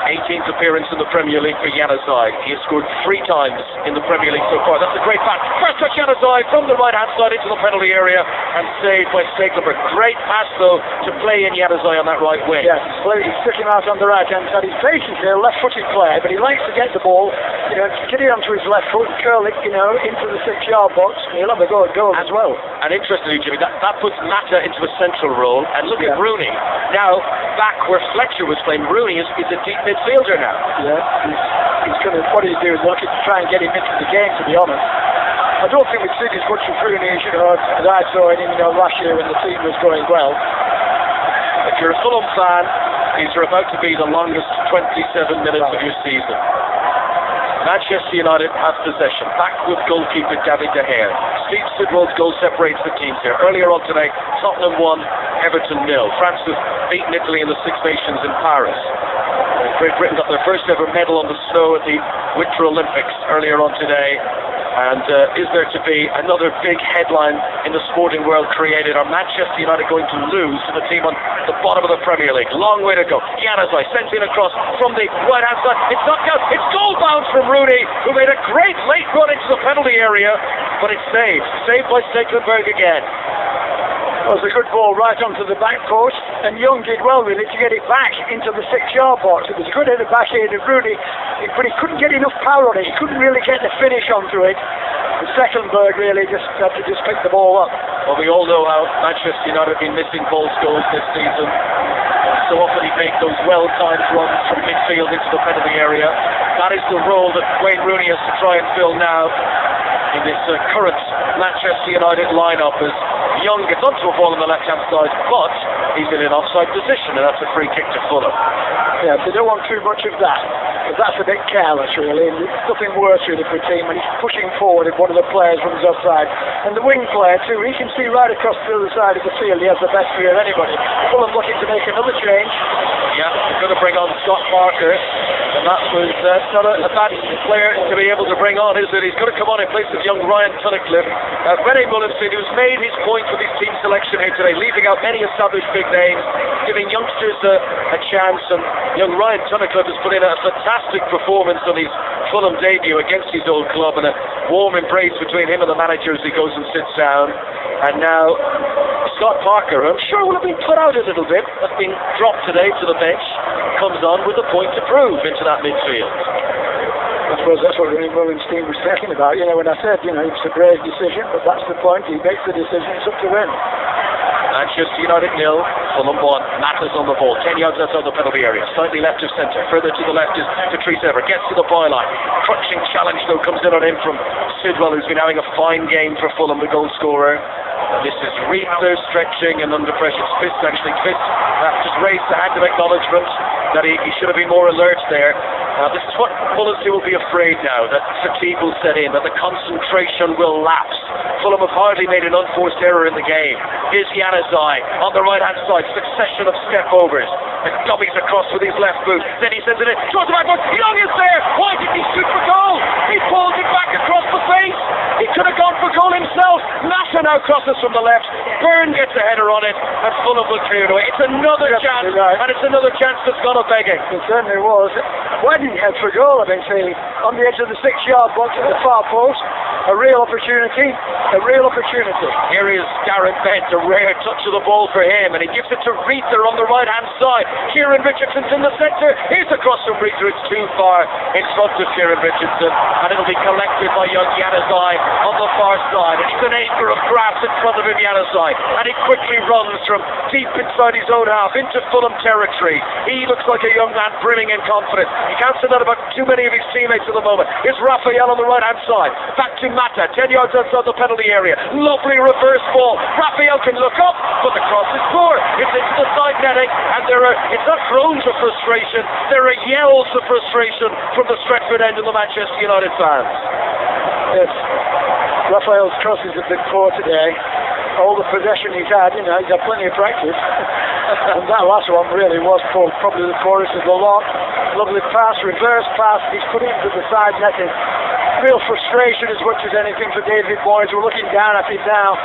[SPEAKER 1] 18th appearance in the Premier League for Januzaj. He has scored 3 times in the Premier League so far. That's a great pass. First touch Januzaj from the right-hand side into the penalty area and saved by Stekelenburg. Great pass though to play in Januzaj on that right wing.
[SPEAKER 2] Yeah, he took him out on the right-hand side. He's patient here, left-footed player, but he likes to get the ball, get it onto his left foot, curl it, into the 6-yard box. He'll have a go at goal as well.
[SPEAKER 1] And interestingly, Jimmy, that puts Mata into a central role. And look at Rooney. Now, back where Fletcher was playing, Rooney is a deep midfielder now.
[SPEAKER 2] Yeah, he's going to, what he's doing is looking to try and get him into the game, to be honest. I don't think we've seen as much of Rooney as I saw in him last year when the team was going well.
[SPEAKER 1] If you're a Fulham fan, these are about to be the longest 27 minutes of your season. Manchester United have possession. Back with goalkeeper David De Gea. Steve Sidwell's goal separates the teams here. Earlier on today, Tottenham 1, Everton 0. France have beaten Italy in the Six Nations in Paris. Great Britain got their first ever medal on the snow at the Winter Olympics earlier on today. And is there to be another big headline in the sporting world created? Are Manchester United going to lose to the team on the bottom of the Premier League? Long way to go. Januzaj sent in across from the right-hand side. It's knocked out. It's goal bound from Rooney, who made a great late run into the penalty area, but it's saved. Saved by Stekelenburg again.
[SPEAKER 2] It was a good ball right onto the back post, and Young did well really to get it back into the 6-yard box. It was a good header back here to Rooney, but he couldn't get enough power on it. He couldn't really get the finish onto it. Stekelenburg really just had to pick the ball up.
[SPEAKER 1] Well, we all know how Manchester United have been missing goals this season. So often he makes those well-timed runs from midfield into the penalty area. That is the role that Wayne Rooney has to try and fill now in this current Manchester United lineup, as Young gets onto a ball on the left-hand side, but he's in an offside position, and that's a free kick to Fulham.
[SPEAKER 2] Yeah, they don't want too much of that, because that's a bit careless really, and it's nothing worse really for a team when he's pushing forward if one of the players runs offside. And the wing player too, he can see right across the other side of the field. He has the best view of anybody. Fulham looking to make another change.
[SPEAKER 1] Yeah, they're going to bring on Scott Parker, and that was not a bad player to be able to bring on, is it? He's going to come on in place of young Ryan Tunnicliffe. Benny Mullinson, who's made his point with his team selection here today, leaving out many established big names, giving youngsters a chance, and young Ryan Tunnicliffe has put in a fantastic performance on his Fulham debut against his old club, and a warm embrace between him and the manager as he goes and sits down. And now Scott Parker, who I'm sure will have been put out a little bit, has been dropped today to the bench, comes on with a point to prove into that midfield.
[SPEAKER 2] I suppose that's what Rooney Mullinstein was talking about. When I said, it's a brave decision, but that's the point. He makes the decision, it's up to him.
[SPEAKER 1] Manchester United 0, Fulham 1. Mata's on the ball, 10 yards outside the penalty area, slightly left of centre. Further to the left is Patrice Evra, gets to the byline. Crunching challenge though comes in on him from Sidwell, who's been having a fine game for Fulham, the goal scorer. This is Reether stretching and under pressure. It's Fitz actually. Fitz just raised the hand of acknowledgement that he should have been more alert there. This is what Mullinstein will be afraid now, that fatigue will set in, that the concentration will lapse. Fulham have hardly made an unforced error in the game. Here's Januzaj on the right-hand side, succession of step-overs. And gobbies across with his left boot. Then he sends it in, throws the back foot. Young is there! Why did he shoot for goal? He pulls it back across the face. He could have gone for goal himself. Mata now crosses from the left. Byrne gets a header on it, and Fulham will clear it away. It's another chance, and it's another chance that's gone a begging.
[SPEAKER 2] It certainly was. Why didn't he head for goal? I've been saying on the edge of the 6-yard box at the far post. A real opportunity. A real opportunity.
[SPEAKER 1] Here is Darren Bent, a rare touch of the ball for him, and he gives it to Reether on the right-hand side. Kieran Richardson's in the centre. Here's a cross from Reether. It's too far in front of Kieran Richardson, and it'll be collected by young Januzaj on the far side. And he's an acre of grass in front of him, Januzaj, and he quickly runs from deep inside his own half into Fulham territory. He looks like a young man brimming in confidence. You can't say that about too many of his teammates at the moment. Here's Raphael on the right-hand side. Back to Mata, 10 yards outside the penalty area. Lovely reverse ball. Raphael can look up, but the cross is poor. It's into the side netting, and it's not groans of frustration, there are yells of frustration from the Stretford end of the Manchester United fans.
[SPEAKER 2] Yes, Raphael's cross is a bit poor today. All the possession he's had, he's had plenty of practice. And that last one really was probably the poorest of the lot. Lovely pass, reverse pass, he's put it into the side netting. Real frustration as much as anything for David Moyes. We're looking down at it now.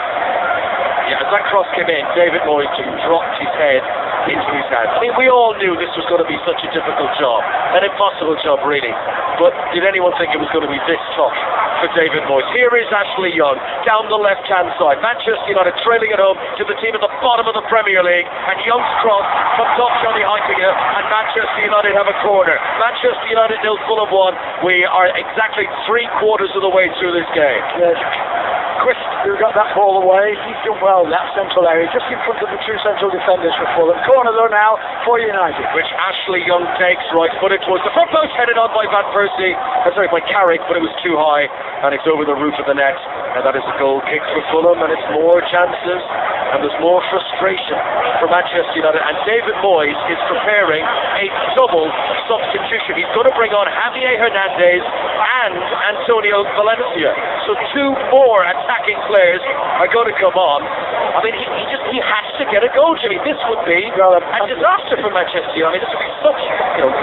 [SPEAKER 1] Yeah, as that cross came in, David Moyes just dropped his head into his hands. I mean, we all knew this was going to be such a difficult job, an impossible job really, but did anyone think it was going to be this tough for David Moyes? Here is Ashley Young down the left-hand side. Manchester United trailing at home to the team at the bottom of the Premier League, and Young's cross comes off Johnny Heitinga, and Manchester United have a corner. Manchester United 0, Fulham 1. We are exactly 3/4 of the way through this game.
[SPEAKER 2] Yes. Chris, who got that ball away, he's done well in that central area, just in front of the two central defenders for Fulham. Corner though now for United.
[SPEAKER 1] Which Ashley Young takes, right footed towards the front post, headed on by by Carrick, but it was too high, and it's over the roof of the net. And that is a goal kick for Fulham, and it's more chances, and there's more frustration for Manchester United. And David Moyes is preparing a double substitution. He's going to bring on Javier Hernandez and Antonio Valencia. So 2 more attacking players are going to come on. I mean, he has to get a goal, Jimmy. This would be a disaster for Manchester United. This would be such,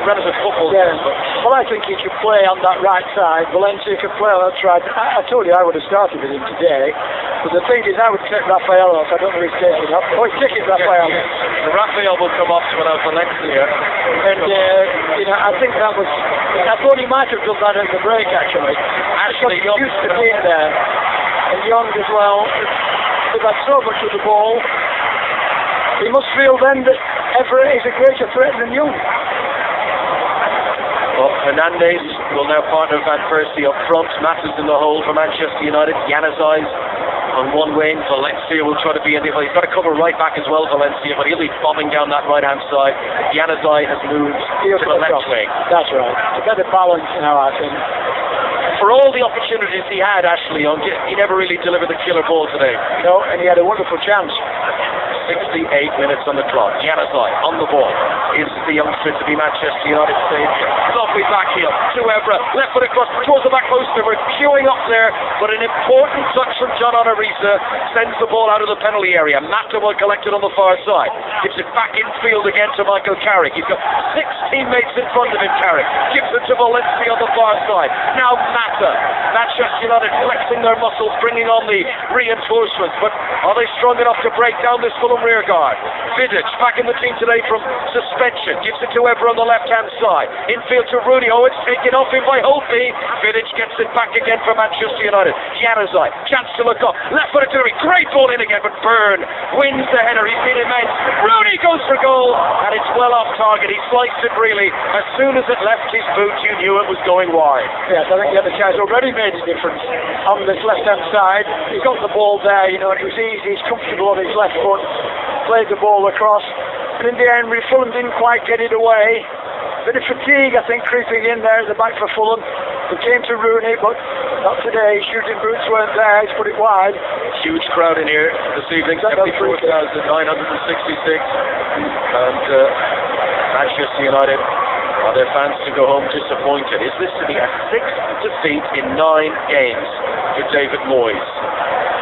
[SPEAKER 1] relevant football.
[SPEAKER 2] Yeah. Well, I think he could play on that right side. Valencia could play on that right. I told you I would have started with him today. But the thing is, I would take Raphael off. I don't know if he's taking off. Oh, he's taking Raphael.
[SPEAKER 1] Yes. Raphael will come off without Valencia.
[SPEAKER 2] And, I think that was... I thought he might have done that at the break, actually.
[SPEAKER 1] Actually, Young
[SPEAKER 2] used to being there. And Young as well. They've had so much of the ball. He must feel then that Everett is a greater threat than Young.
[SPEAKER 1] Well, Hernandez will now partner Van Persie up front. Matters in the hole for Manchester United. Januzaj on one wing. Valencia will try to be in the... He's got to cover right back as well, Valencia, but he'll be bombing down that right-hand side. Januzaj has moved to the left wing.
[SPEAKER 2] That's right. A better balance now, I think.
[SPEAKER 1] For all the opportunities he had, Ashley Young, he never really delivered the killer ball today.
[SPEAKER 2] No, and he had a wonderful chance.
[SPEAKER 1] 68 minutes on the clock. Januzaj on the ball. Is the youngster to be Manchester United saviour? Lovely back heel to Evra. Left foot across towards the back post. We're queuing up there, but an important touch from John Onorisa sends the ball out of the penalty area. Mata will collect it on the far side. Gives it back infield again to Michael Carrick. He's got 6 teammates in front of him, Carrick. Gives it to Valencia on the far side. Now Mata. Manchester United flexing their muscles, bringing on the reinforcements, but are they strong enough to break down this Fulham rear guard? Vidic back in the team today from suspension. Gives it to Evra on the left-hand side. Infield to Rooney. Oh, it's taken off him by Holtby. Vidic gets it back again for Manchester United. Januzaj, chance to look up. Left footed to Rooney. Great ball in again, but Byrne wins the header. He's been immense. Rooney goes for goal, and it's well off target. He sliced it really. As soon as it left his boot, you knew it was going wide.
[SPEAKER 2] Yes, I think the other guy's already made a difference on this left-hand side. He got the ball there, and it was easy. He's comfortable on his left foot. Played the ball across, and in the end, Fulham didn't quite get it away. Bit of fatigue, I think, creeping in there at the back for Fulham. It came to Rooney, but not today. Shooting boots weren't there. He's put it wide.
[SPEAKER 1] Huge crowd in here this evening, 74,966, and Manchester United. Are their fans to go home disappointed? Is this to be a 6th defeat in 9 games for David Moyes?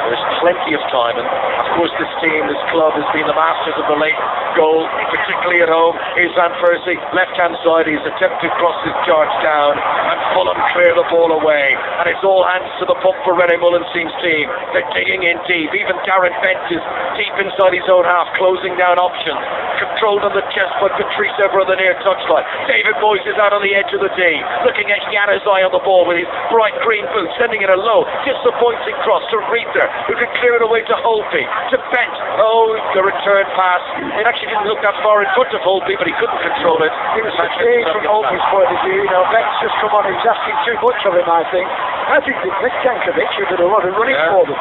[SPEAKER 1] There's plenty of time, and of course this team, this club has been the masters of the late goal, particularly at home. Here's Van Persie, left-hand side, he's attempted to cross his charge down, and Fulham clear the ball away, and it's all hands to the pump for René Mullenstein's team. They're digging in deep, even Darren Bent is deep inside his own half, closing down options, controlled on the chest by Patrice Evra on the near touchline. David Moyes is out on the edge of the D, looking at Januzaj on the ball with his bright green boot, sending it a low, disappointing cross to Reether, who could clear it away to Holtby, to Bent. Oh, the return pass. It actually didn't look that far in front of Holtby, but he couldn't control it.
[SPEAKER 2] It was fatigued from Holtby's point of view. Bent's just come on, he's asking too much of him, I think. I think Nick Jankovic should have done a lot of running for them.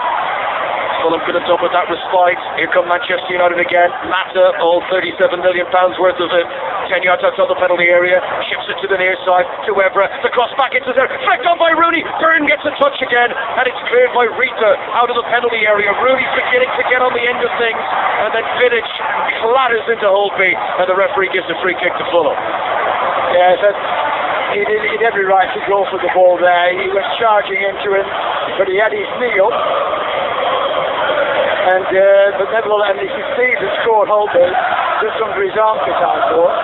[SPEAKER 1] Fulham could have done with that respite. Here come Manchester United again. Mata, all £37 million worth of it. 10 yards outside the penalty area, shifts it to the near side, to Evra, the cross back into there, flicked on by Rooney, Byrne gets a touch again, and it's cleared by Rita out of the penalty area. Rooney's beginning to get on the end of things, and then Vidic clatters into Holtby, and the referee gives a free kick to Fulham.
[SPEAKER 2] Yeah, he had every right to go for the ball there. He was charging into him, but he had his knee up. And but nevertheless, he succeeded and scored Holtby just under his armpit, I thought.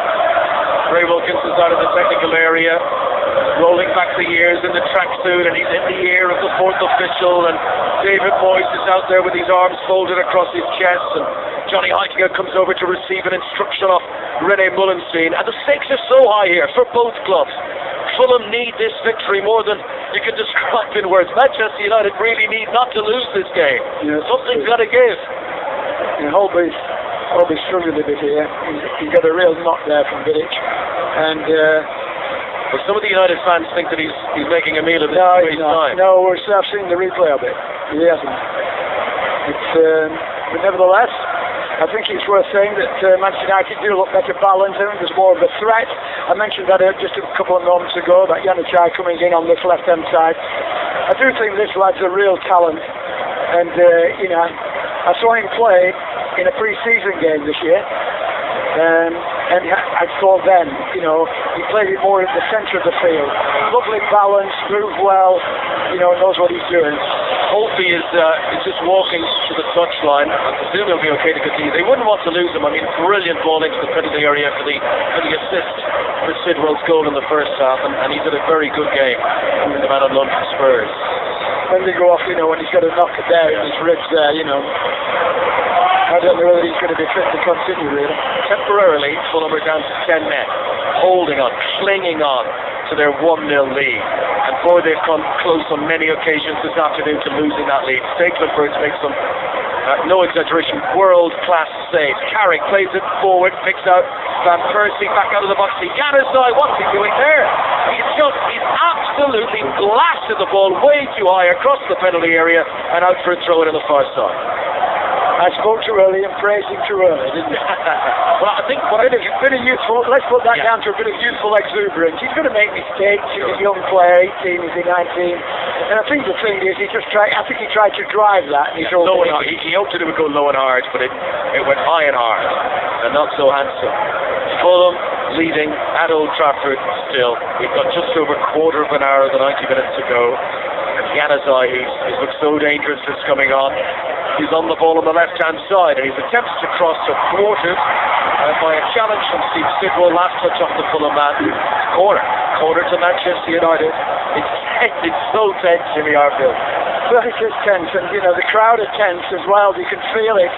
[SPEAKER 1] Ray Wilkinson's out of the technical area, rolling back the years in the tracksuit, and he's in the ear of the fourth official, and David Moyes is out there with his arms folded across his chest, and Johnny Heitinga comes over to receive an instruction off René Mullenstein, and the stakes are so high here for both clubs. Fulham need this victory more than you can describe in words. Manchester United really need not to lose this game.
[SPEAKER 2] Yes,
[SPEAKER 1] something's got to give.
[SPEAKER 2] And Holtby's struggled a bit here. He got a real knock there from Vidic, and
[SPEAKER 1] but some of the United fans think that he's making a meal of this.
[SPEAKER 2] No, he's not. No, I've seen the replay of it. He hasn't. But nevertheless, I think it's worth saying that Manchester United do look better balanced. I think there's more of a threat. I mentioned that just a couple of moments ago, that Januzaj coming in on this left-hand side. I do think this lad's a real talent, and I saw him play in a pre-season game this year, and I thought then, he played it more at the centre of the field. Lovely balance, moves well, knows what he's doing.
[SPEAKER 1] Holtby is just walking to the touchline. I presume he'll be okay to continue. They wouldn't want to lose him. I mean, brilliant ball into the penalty area for the assist for Sidwell's goal in the first half, and he's had a very good game. The man on loan for Spurs.
[SPEAKER 2] When they go off, when he's got a knock there in his ribs there, I don't know whether he's going to be fit to continue, really.
[SPEAKER 1] Temporarily, Fulham are down to 10 men, holding on, clinging on to their 1-0 lead. And boy, they've come close on many occasions this afternoon to losing that lead. Stekelenburg makes some, no exaggeration, world-class saves. Carrick plays it forward, picks out Van Persie back out of the box. Januzaj, what's he doing there? He's absolutely blasted the ball way too high across the penalty area and out for a throw-in on the far side.
[SPEAKER 2] I spoke too early and praised him too early, didn't I?
[SPEAKER 1] Well, I think
[SPEAKER 2] a bit of youthful, let's put that down to a bit of youthful exuberance. He's going to make mistakes. He's a young player, 18, he's 19. And I think the thing is, he tried to drive that. And
[SPEAKER 1] low and hard. He hoped that it would go low and hard, but it went high and hard, and not so handsome. Fulham leading at Old Trafford still. We've got just over a quarter of an hour of the 90 minutes to go. And Januzaj, who's looked so dangerous since coming on, he's on the ball on the left-hand side, and his attempts to cross are thwarted by a challenge from Steve Sidwell. Last touch off the Fulham man. Corner to Manchester United. It's so tense, Jimmy Arfield.
[SPEAKER 2] Well, it is tense, and the crowd are tense as well. You can feel it.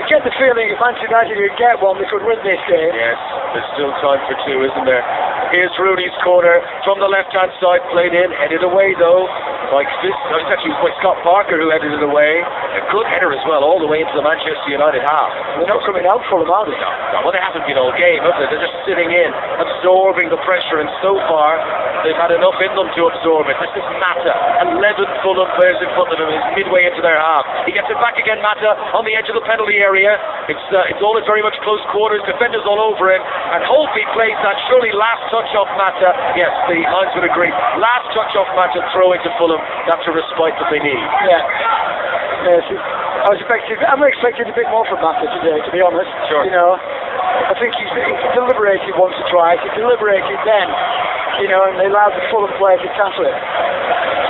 [SPEAKER 2] You get the feeling if Manchester United could get one, they could win this game.
[SPEAKER 1] Yes, there's still time for two, isn't there? Here's Rooney's corner from the left-hand side, played in, headed away though. It's actually by Scott Parker who headed it away. A good header as well, all the way into the Manchester United half.
[SPEAKER 2] They're not coming out full of others.
[SPEAKER 1] No, well, they haven't been all game, have they? They're just sitting in, absorbing the pressure, and so far they've had enough in them to absorb it. This is Mata, 11 Fulham players in front of him. He's midway into their half. He gets it back again, Mata, on the edge of the penalty area. It's all very much close quarters, defenders all over him, and Holtby plays that surely last touch off Mata. Yes, the lines would agree. Last touch off Mata, throw into Fulham. That's a respite that they need.
[SPEAKER 2] Yeah. Yes, I'm expecting a bit more from Mata today, to be honest.
[SPEAKER 1] Sure.
[SPEAKER 2] I think he's deliberated once or twice. He deliberated then, and they allowed the Fulham player to tackle it.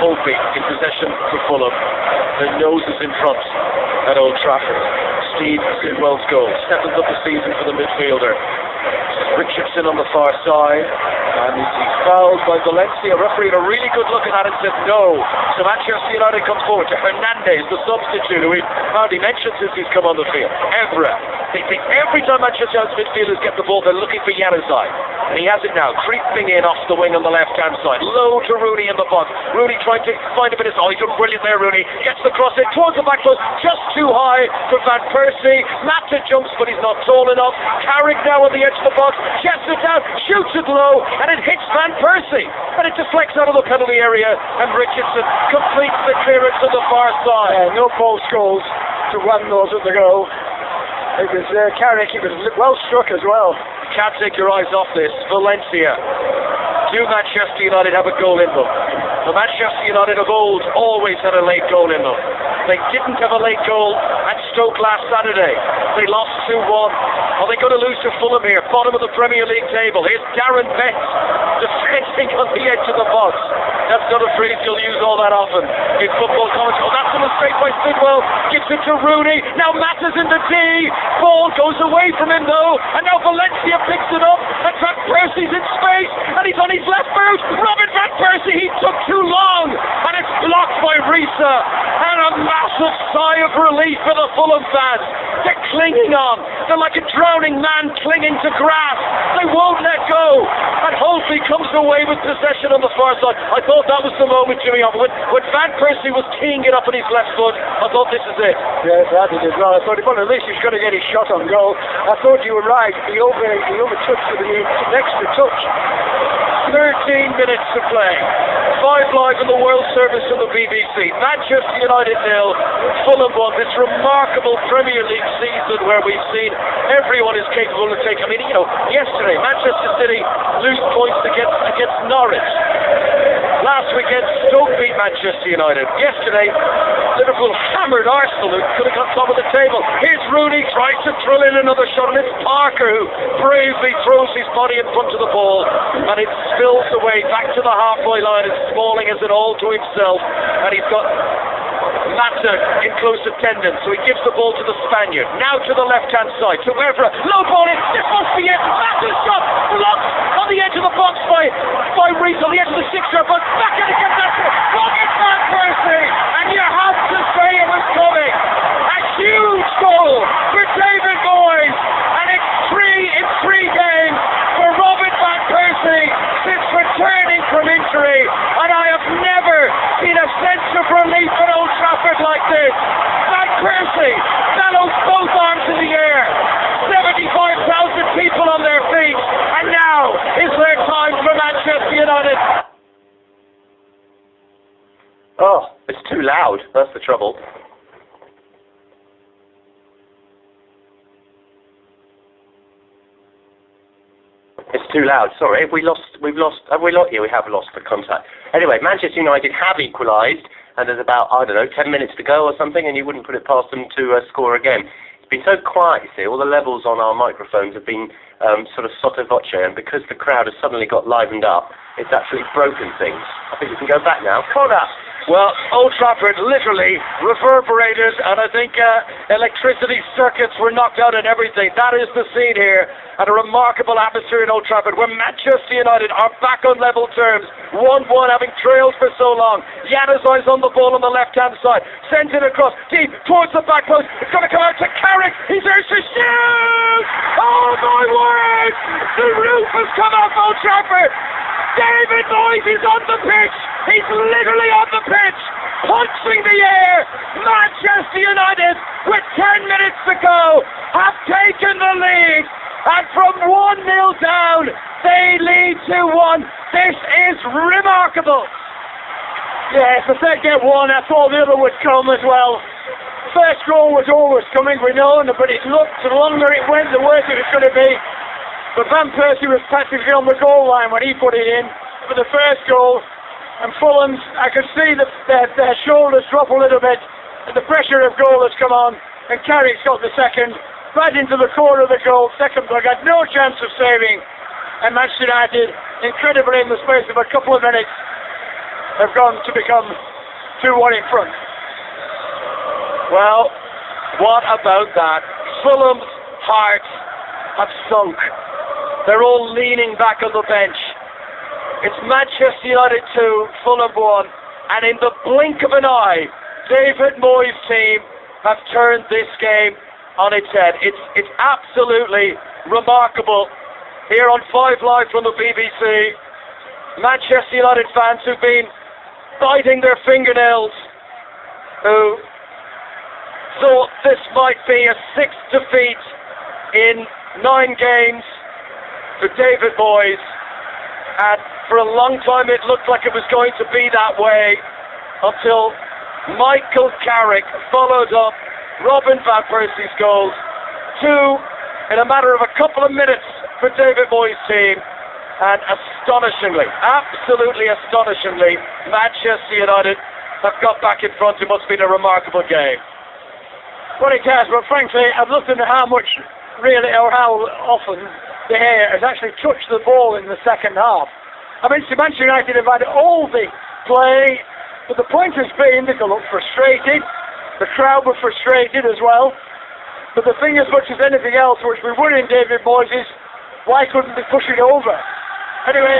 [SPEAKER 1] Holtby in possession for Fulham. Their noses in front at Old Trafford. Steve Sidwell's goal, 7th of the season for the midfielder. Richardson on the far side, and he's fouled by Valencia. Referee had a really good look at that and said no. So Manchester United comes forward to Hernandez, the substitute, who we've hardly mentioned since he's come on the field. Evra. They think every time Manchester United's midfielders get the ball, they're looking for Januzaj. And he has it now, creeping in off the wing on the left-hand side. Low to Rooney in the box. Rooney trying to find a bit of... Oh, he's done brilliant there, Rooney. Gets the cross in towards the back post, just too high for Van Persie. Mata jumps, but he's not tall enough. Carrick now on the edge of the box. Checks it down, shoots it low, and it hits Van Persie. And it deflects out of the penalty area, and Richardson completes the clearance on the far side.
[SPEAKER 2] Yeah, no false goals to one those at the goal. It was Carrick, it was well struck as well.
[SPEAKER 1] can't take your eyes off this. Valencia. Do Manchester United have a goal in them? The Manchester United of old always had a late goal in them. They didn't have a late goal at Stoke last Saturday. They lost 2-1. Are they going to lose to Fulham here? Bottom of the Premier League table. Here's Darren Betts defending on the edge of the box. That's not a phrase you'll use all that often in football commentary. Oh, that's a mistake by Sidwell. Gives it to Rooney. Now Matta's in the D. Ball goes away from him though. And now Valencia picks it up. And Van Persie's in space. And he's on his left boot. Robin Van Persie, he took too long. And it's blocked by Risa. And a massive sigh of relief for the Fulham fans. They're clinging on. They're like a drowning man clinging to grass. They won't let go. And Holtby comes away with possession on the far side. I thought that was the moment, Jimmy. When Van Persie was teeing it up on his left foot, I thought this is it.
[SPEAKER 2] Yes, I did as well. I thought, well, at least he's going to get his shot on goal. I thought you were right. He overtouched with the extra touch.
[SPEAKER 1] 13 minutes to play. 5 live in the World Service on the BBC. Manchester United 0, Fulham 1. This remarkable Premier League season where we've seen everyone is capable of taking. I mean, yesterday Manchester City lose points against Norwich. Last weekend Stoke beat Manchester United. Yesterday Liverpool hammered Arsenal, who could have got top of the table. Here's Rooney, tries to thrill in another shot, and it's Parker who bravely throws his body in front of the ball, and it spills away back to the halfway line, and Smalling has it all to himself, and he's got Mata in close attendance, so he gives the ball to the Spaniard. Now to the left-hand side, to Evra, low ball in, this must be it, Mata's shot, blocked on the edge of the box by Reese, on the edge of the 6-yard box, back in again, that's it, Robin Van Persie, and you have to say it was coming. A huge goal for David Moyes, and it's 3 in 3 games for Robin Van Persie since returning from injury, and I have never seen a sense of relief at Old Trafford like this. Van Persie bellows both arms in the air, 75,000 people on their feet, and now is their time for Manchester United.
[SPEAKER 4] Oh, it's too loud. That's the trouble. It's too loud. Sorry, have we lost? Have we lost? Yeah, we have lost the contact. Anyway, Manchester United have equalised, and there's about 10 minutes to go or something, and you wouldn't put it past them to score again. It's been so quiet, you see. All the levels on our microphones have been sort of sotto voce, and because the crowd has suddenly got livened up, it's actually broken things. I think we can go back now. Connor.
[SPEAKER 1] Well, Old Trafford literally reverberated, and I think electricity circuits were knocked out and everything. That is the scene here, and a remarkable atmosphere in Old Trafford where Manchester United are back on level terms. 1-1, having trailed for so long. Januzaj's on the ball on the left-hand side. Sends it across, deep, towards the back post. It's going to come out to Carrick. He's there to shoot! Oh my word! The roof has come off Old Trafford! David Moyes is on the pitch! He's literally on the pitch, punching the air. Manchester United, with 10 minutes to go, have taken the lead. And from 1-0 down, they lead 2-1. This is remarkable.
[SPEAKER 2] Yes, if they get one, I thought the other would come as well. First goal was always coming, we know, but it looked, the longer it went, the worse it was going to be. But Van Persie was practically on the goal line when he put it in for the first goal. And Fulham's, I could see their shoulders drop a little bit, and the pressure of goal has come on, and Carrick's got the second, right into the corner of the goal, second block, had no chance of saving, and Manchester United, incredibly in the space of a couple of minutes, have gone to become 2-1 in front.
[SPEAKER 1] Well, what about that? Fulham's hearts have sunk. They're all leaning back on the bench. It's Manchester United 2, Fulham 1, and in the blink of an eye, David Moyes' team have turned this game on its head. It's absolutely remarkable. Here on 5 Live from the BBC, Manchester United fans who've been biting their fingernails, who thought this might be a 6th defeat in 9 games for David Moyes, and for a long time it looked like it was going to be that way until Michael Carrick followed up Robin Van Persie's goals. 2 in a matter of a couple of minutes for David Moyes' team, and astonishingly, absolutely astonishingly, Manchester United have got back in front. It must have been a remarkable game.
[SPEAKER 2] Well, it has, but frankly, I've looked at how much really, or how often De Gea has actually touched the ball in the second half. I mean, Manchester United have had all the play, but the point has been they look frustrated. The crowd were frustrated as well. But the thing, as much as anything else, which we were in David Moyes, is why couldn't they push it over? Anyway,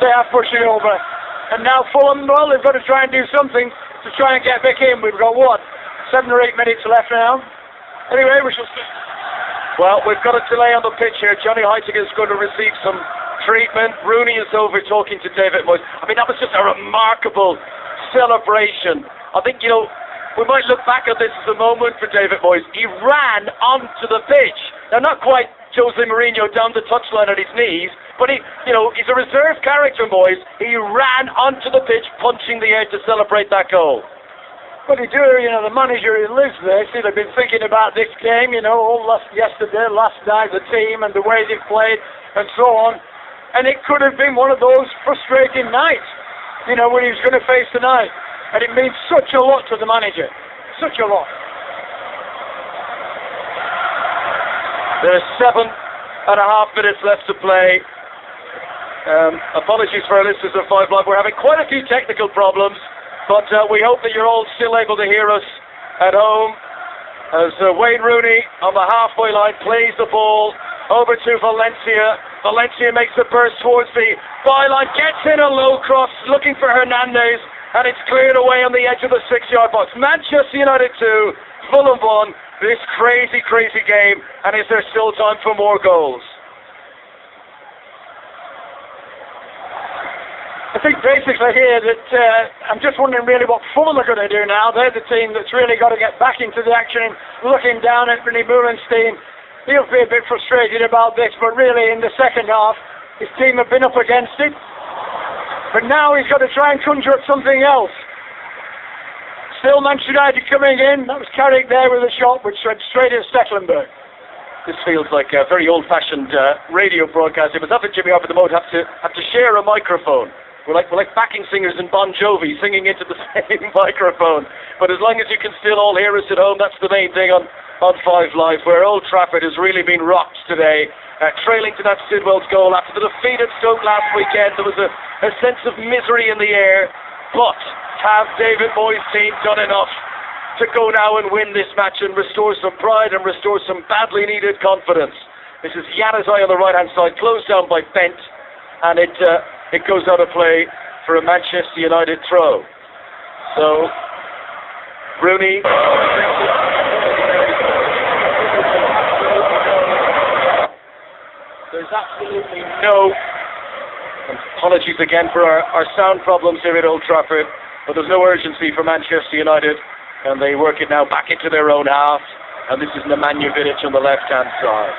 [SPEAKER 2] they are pushing over. And now Fulham, well, they've got to try and do something to try and get back in. We've got, 7 or 8 minutes left now. Anyway, we shall see.
[SPEAKER 1] Well, we've got a delay on the pitch here. Johnny Heitinga is going to receive some treatment. Rooney is over talking to David Moyes. I mean, that was just a remarkable celebration. I think, we might look back at this as a moment for David Moyes. He ran onto the pitch. Now, not quite Jose Mourinho down the touchline at his knees, but he's a reserve character, Moyes. He ran onto the pitch, punching the air to celebrate that goal.
[SPEAKER 2] But the manager who lives there, he'll have been thinking about this game, yesterday, last night, the team and the way they played and so on. And it could have been one of those frustrating nights, when he was going to face tonight. And it means such a lot to the manager. Such a lot.
[SPEAKER 1] There's 7.5 minutes left to play. Apologies for our listeners of 5 Live. We're having quite a few technical problems, but we hope that you're all still able to hear us at home. As Wayne Rooney on the halfway line plays the ball over to Valencia. Valencia makes a burst towards the byline, gets in a low cross, looking for Hernandez, and it's cleared away on the edge of the 6-yard box. Manchester United 2, Fulham 1. This crazy, crazy game, and is there still time for more goals?
[SPEAKER 2] I think basically here that I'm just wondering really what Fulham are going to do now. They're the team that's really got to get back into the action. Looking down at René Moulenstein, he'll be a bit frustrated about this, but really in the second half, his team have been up against it. But now he's got to try and conjure up something else. Still Manchester United coming in. That was Carrick there with a shot which went straight at Stecklenburg.
[SPEAKER 1] This feels like a very old-fashioned radio broadcast. It was up at Jimmy Harper the Moat have to share a microphone. We're like backing singers in Bon Jovi singing into the same microphone. But as long as you can still all hear us at home, that's the main thing on 5 Live, where Old Trafford has really been rocked today. Trailing to that Sidwell's goal after the defeat at Stoke last weekend. There was a sense of misery in the air. But have David Moyes' team done enough to go now and win this match and restore some pride and restore some badly needed confidence? This is Januzaj on the right hand side, closed down by Bent, and it goes out of play for a Manchester United throw. So Rooney. There's absolutely no. Apologies again for our sound problems here at Old Trafford, but there's no urgency for Manchester United, and they work it now back into their own half, and this is Nemanja Vidic on the left-hand side.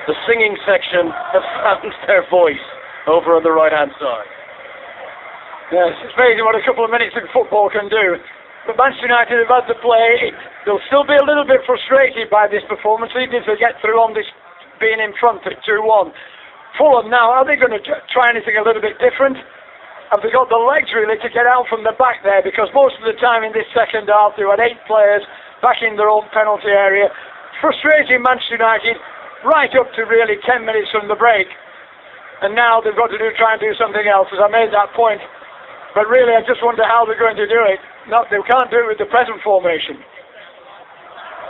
[SPEAKER 1] The singing section have found their voice over on the right-hand side.
[SPEAKER 2] Yes, it's amazing what a couple of minutes in football can do. But Manchester United have had to play. They'll still be a little bit frustrated by this performance, even if they get through on this being in front at 2-1. Fulham now, are they going to try anything a little bit different? Have they got the legs really to get out from the back there? Because most of the time in this second half they had 8 players back in their own penalty area. Frustrating Manchester United right up to really 10 minutes from the break. And now they've got to try and do something else, as I made that point. But really I just wonder how they're going to do it. No, they can't do it with the present formation.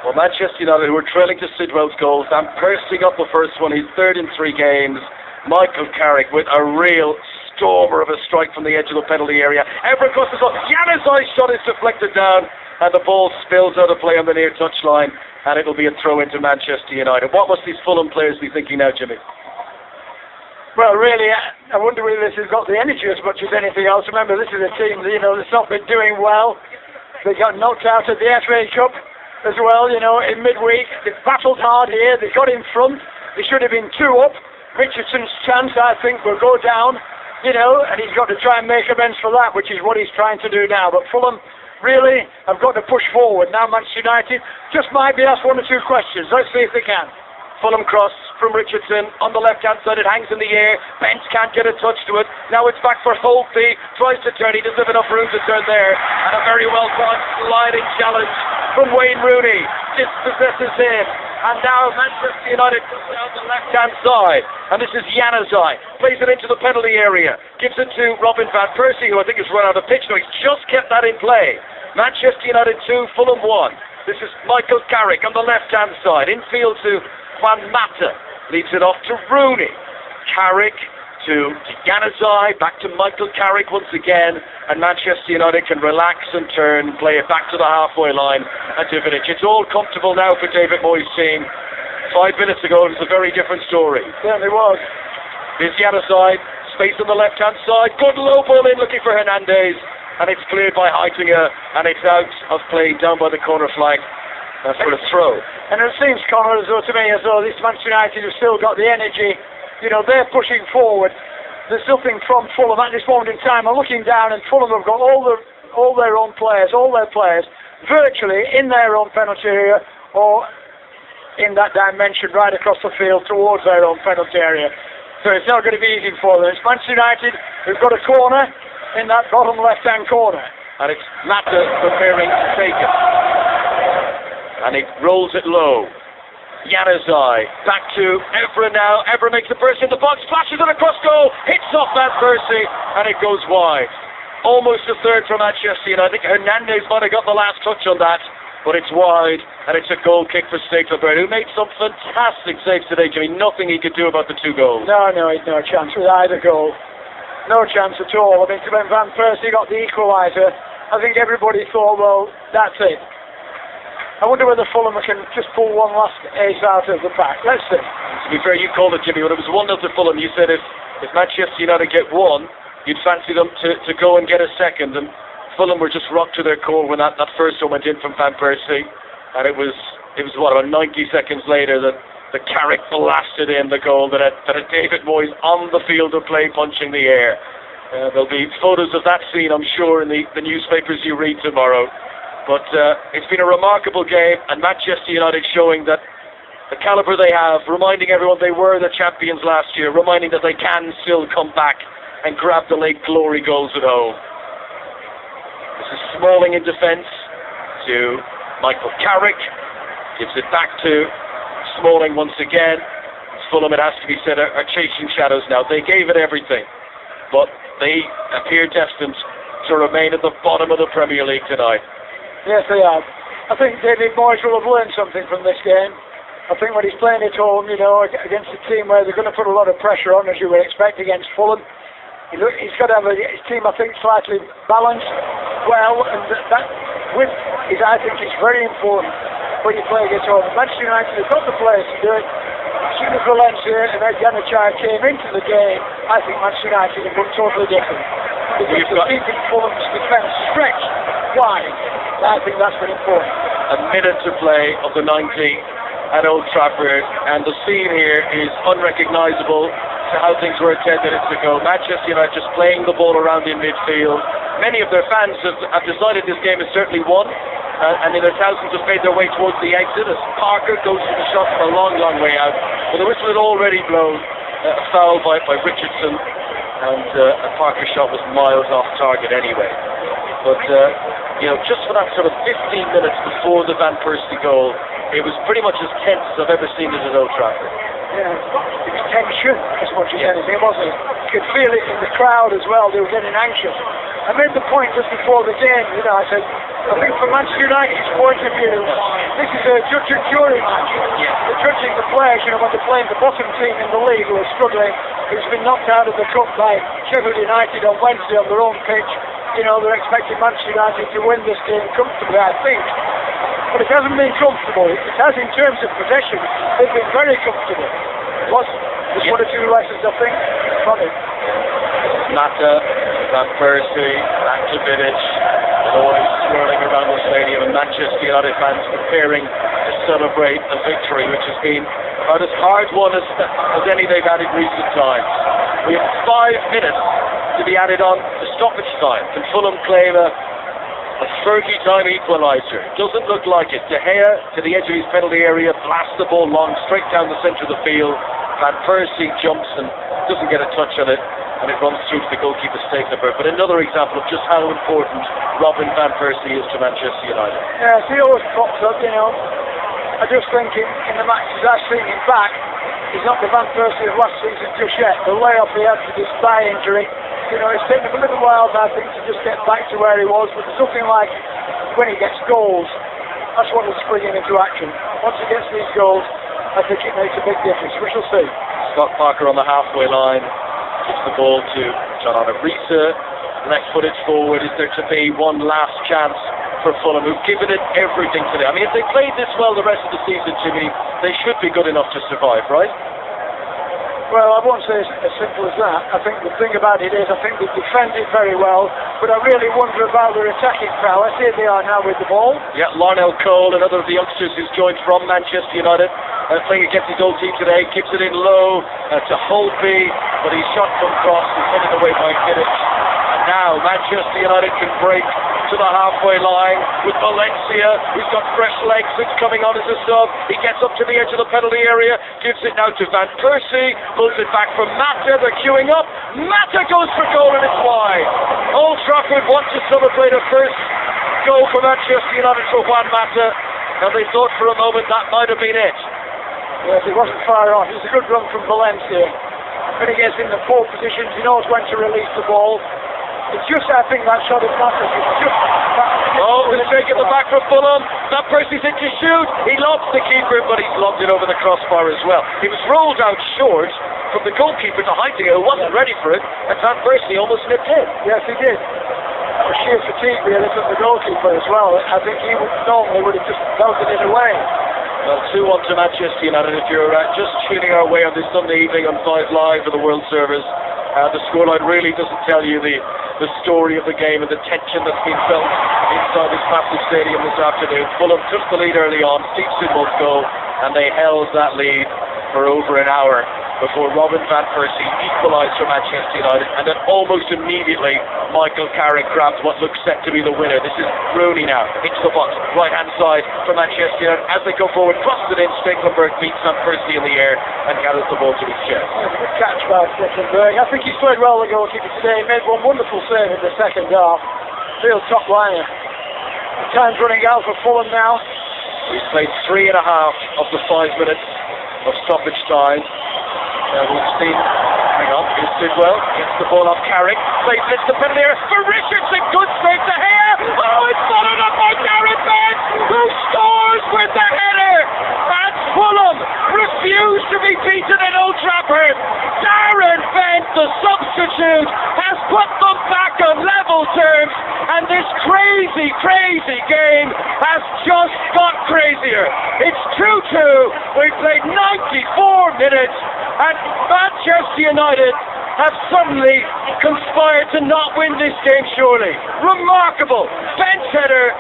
[SPEAKER 1] Well, Manchester United, who were trailing to Sidwell's goals, and pursing up the first one, he's third in 3 games. Michael Carrick with a real stormer of a strike from the edge of the penalty area. Ever across the top, Januzaj's shot is deflected down, and the ball spills out of play on the near touchline, and it'll be a throw into Manchester United. What must these Fulham players be thinking now, Jimmy?
[SPEAKER 2] Well, really, I wonder whether this has got the energy as much as anything else. Remember, this is a team that, that's not been doing well. They got knocked out of the FA Cup as well, in midweek. They've battled hard here. They got in front. They should have been 2 up. Richardson's chance, I think, will go down, and he's got to try and make amends for that, which is what he's trying to do now. But Fulham really have got to push forward. Now Manchester United just might be asked 1 or 2 questions. Let's see if they can.
[SPEAKER 1] Fulham cross. from Richardson. On the left-hand side, it hangs in the air. Bent can't get a touch to it. Now it's back for Holtby. Tries to turn. He doesn't have enough room to turn there. And a very well-timed sliding challenge from Wayne Rooney. Dispossesses him. And now Manchester United comes down the left-hand side. And this is Januzaj. Plays it into the penalty area. Gives it to Robin van Persie, who I think has run out of pitch. No, he's just kept that in play. Manchester United 2, Fulham 1. This is Michael Carrick on the left-hand side. Infield to Juan Mata. Leaves it off to Rooney. Carrick to Januzaj. Back to Michael Carrick once again. And Manchester United can relax and turn. Play it back to the halfway line. And to Vidic. It's all comfortable now for David Moyes' team. 5 minutes ago it was a very different story.
[SPEAKER 2] It certainly was.
[SPEAKER 1] There's Januzaj. Space on the left-hand side. Good low ball in looking for Hernandez. And it's cleared by Heitinger, and it's out of play down by the corner flag for a throw.
[SPEAKER 2] And it seems, Conor, as though to me, as though this Manchester United have still got the energy. You know, they're pushing forward. There's nothing from Fulham at this moment in time. I'm looking down, and Fulham have got all their players, virtually in their own penalty area, or in that dimension right across the field towards their own penalty area. So it's not going to be easy for them. It's Manchester United who've got a corner in that bottom left-hand corner.
[SPEAKER 1] And it's Mata preparing to take it. And he rolls it low. Januzaj back to Evra now. Evra makes a burst in the box, flashes it across goal, hits off Van Persie, and it goes wide. Almost a third for Manchester United. I think Hernandez might have got the last touch on that, but it's wide, and it's a goal kick for Stekelenburg, who made some fantastic saves today, Jimmy. Nothing he could do about the 2 goals.
[SPEAKER 2] No, he'd no chance with either goal. No chance at all. I mean, when Van Persie got the equaliser, I think everybody thought, well, that's it. I wonder whether Fulham can just pull one last ace out of the pack. Let's see.
[SPEAKER 1] To be fair, you called it, Jimmy. When it was 1-0 to Fulham, you said if Manchester United get one, you'd fancy them to go and get a second. And Fulham were just rocked to their core when that first one went in from Van Persie. And it was what, about 90 seconds later that the Carrick blasted in the goal that had David Moyes on the field of play punching the air. There'll be photos of that scene, I'm sure, in the newspapers you read tomorrow. But it's been a remarkable game, and Manchester United showing that the calibre they have, reminding everyone they were the champions last year, reminding that they can still come back and grab the late glory goals at home. This is Smalling in defence to Michael Carrick. Gives it back to Smalling once again. Fulham, it has to be said, are chasing shadows now. They gave it everything, but they appear destined to remain at the bottom of the Premier League tonight.
[SPEAKER 2] Yes, they have. I think David Moyes will have learned something from this game. I think when he's playing at home, against a team where they're going to put a lot of pressure on, as you would expect against Fulham, he's got to have his team, I think, slightly balanced well, and that width is, I think, is very important when you play against home. Manchester United have got the players to do it. As soon as Valencia and Januzaj came into the game, I think Manchester United have looked totally different. Because they're keeping Fulham's defence stretched wide. I think that's been important.
[SPEAKER 1] A minute to play of the 90 at Old Trafford, and the scene here is unrecognisable to how things were 10 minutes ago. Manchester United just playing the ball around in midfield. Many of their fans have decided this game is certainly won, and in their thousands have made their way towards the exit as Parker goes for the shot from a long, long way out. But the whistle had already blown, a foul by Richardson, and a Parker shot was miles off target anyway. But just for that sort of 15 minutes before the Van Persie goal, it was pretty much as tense as I've ever seen it at Old Trafford.
[SPEAKER 2] Yeah, it was tension as much as anything, wasn't it? You could feel it in the crowd as well. They were getting anxious. I made the point just before the game, I said, I think from Manchester United's point of view, this is a judge and jury match.
[SPEAKER 1] Yeah.
[SPEAKER 2] They're judging the players, when they're playing the bottom team in the league who are struggling, who's been knocked out of the cup by Sheffield United on Wednesday on their own pitch. They're expecting Manchester United to win this game comfortably, I think. But it hasn't been comfortable. It has in terms of possession. They've been very comfortable. Lost just 1 or 2 lessons, I think, from it.
[SPEAKER 1] Mata, Van Persie, back to Vidic, noise swirling around the stadium, and Manchester United fans preparing to celebrate a victory which has been about as hard won as any they've had in recent times. We have 5 minutes to be added on to stoppage time. Can Fulham claim a A Fergie time equaliser. Doesn't look like it. De Gea to the edge of his penalty area, blasts the ball long, straight down the centre of the field. Van Persie jumps and doesn't get a touch on it, and it runs through to the goalkeeper's takeover. But another example of just how important Robin Van Persie is to Manchester United.
[SPEAKER 2] Yeah, he always pops up, you know. I just think in the matches I've seen him back, he's not the Van Persie of last season just yet. The layoff he had for this thigh injury, you know, it's taken him a little while, I think, to just get back to where he was. But there's nothing like when he gets goals, that's what will spring him into action. Once he gets these goals, I think it makes a big difference. We shall see.
[SPEAKER 1] Scott Parker on the halfway line, gives the ball to John Arisa, left-footed forward. Is there to be one last chance for Fulham, who've given it everything today? I mean, if they played this well the rest of the season, Jimmy, they should be good enough to survive, right?
[SPEAKER 2] Well, I won't say it's as simple as that. I think the thing about it is, I think they defended very well, but I really wonder about their attacking prowess. Here they are now with the ball.
[SPEAKER 1] Yeah, Larnell Cole, another of the youngsters who's joined from Manchester United, playing against his old team today, gives it in low to Holtby, but his shot comes across, he's headed away by Kimmich. And now Manchester United can break to the halfway line with Valencia, who's got fresh legs, it's coming on as a sub. He gets up to the edge of the penalty area, gives it now to Van Persie, pulls it back from Mata, they're queuing up. Mata goes for goal and it's wide. Old Trafford want to celebrate a first goal for Manchester United for Juan Mata, and they thought for a moment that might have been it.
[SPEAKER 2] Yes, he wasn't far off. It was a good run from Valencia. When he gets in the pole positions, he knows when to release the ball. It's just, I think, that shot of Mata.
[SPEAKER 1] Oh, he's taking the back from Fulham. Van Persie's in to shoot. He lobs the keeper, but he's lobbed it over the crossbar as well. He was rolled out short from the goalkeeper to Heitinga, who wasn't ready for it, and Van Persie almost nipped in.
[SPEAKER 2] Yes, he did. That was sheer fatigue, really, from the goalkeeper as well. I think he would have just belted it away.
[SPEAKER 1] Well, 2-1 to Manchester United. If you're just tuning our way on this Sunday evening on 5 Live for the World Service, the scoreline really doesn't tell you the story of the game and the tension that's been felt inside this massive stadium this afternoon. Fulham took the lead early on, Steve Sidwell's goal, and they held that lead for over an hour before Robin Van Persie equalised for Manchester United, and then almost immediately Michael Carrick grabbed what looks set to be the winner. This is Rooney now, into the box, right hand side for Manchester United. As they go forward, crosses it in, Stekelenburg beats Van Persie in the air and gathers the ball to his chest.
[SPEAKER 2] Good catch by Stekelenburg. I think he's played well, the goalkeeper today. He made one wonderful save in the second half. Real top liner. The time's running out for Fulham now.
[SPEAKER 1] He's played 3.5 of the 5 minutes of stoppage time. We've seen, hang on, here's Sidwell, gets the ball off Carrick, plays it to penalty area for Richardson, good save to Gea, oh, it's followed up by Darren Bent, who scores with the header, and Fulham refuse to be beaten at Old Trafford. Darren Bent, the substitute, has put them back on level terms, and this crazy, crazy game has just got crazier. It's 2-2, we've played 94 minutes, and Manchester United have suddenly conspired to not win this game, surely. Remarkable. Bench header,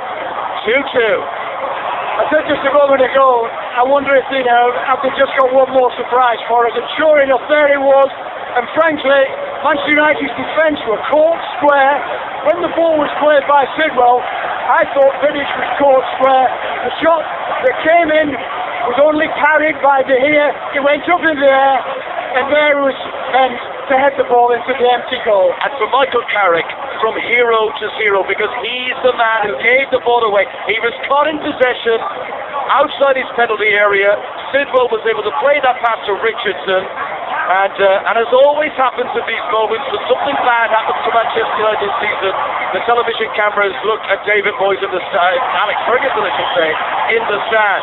[SPEAKER 1] 2-2.
[SPEAKER 2] I said just a moment ago, I wonder if, have they just got one more surprise for us, and sure enough, there he was. And frankly, Manchester United's defence were caught square. When the ball was played by Sidwell, I thought Vidic was caught square. The shot that came in was only parried by De Gea. It went up in the air, and there was Bent to head the ball into the empty goal.
[SPEAKER 1] And for Michael Carrick, from hero to zero, because he's the man who gave the ball away. He was caught in possession outside his penalty area. Sidwell was able to play that pass to Richardson. And as always happens at these moments, when something bad happens to Manchester United this season, the television cameras look at David Moyes in the stand, Alex Ferguson, I should say, in the stand.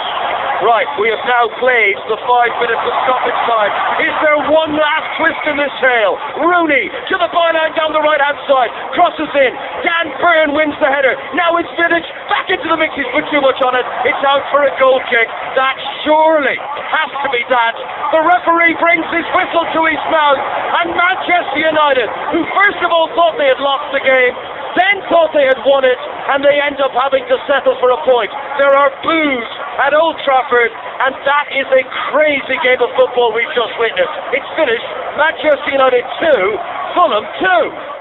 [SPEAKER 1] Right, we have now played the 5 minutes of stoppage time. Is there one last twist in this tale? Rooney to the byline down the right-hand side, crosses in. Dan Burn wins the header. Now it's Vidic back into the mix. He's put too much on it. It's out for a goal kick. That surely has to be that. The referee brings his whistle to his mouth, and Manchester United, who first of all thought they had lost the game, then thought they had won it, and they end up having to settle for a point. There are boos at Old Trafford, and that is a crazy game of football we've just witnessed. It's finished. Manchester United 2, Fulham 2.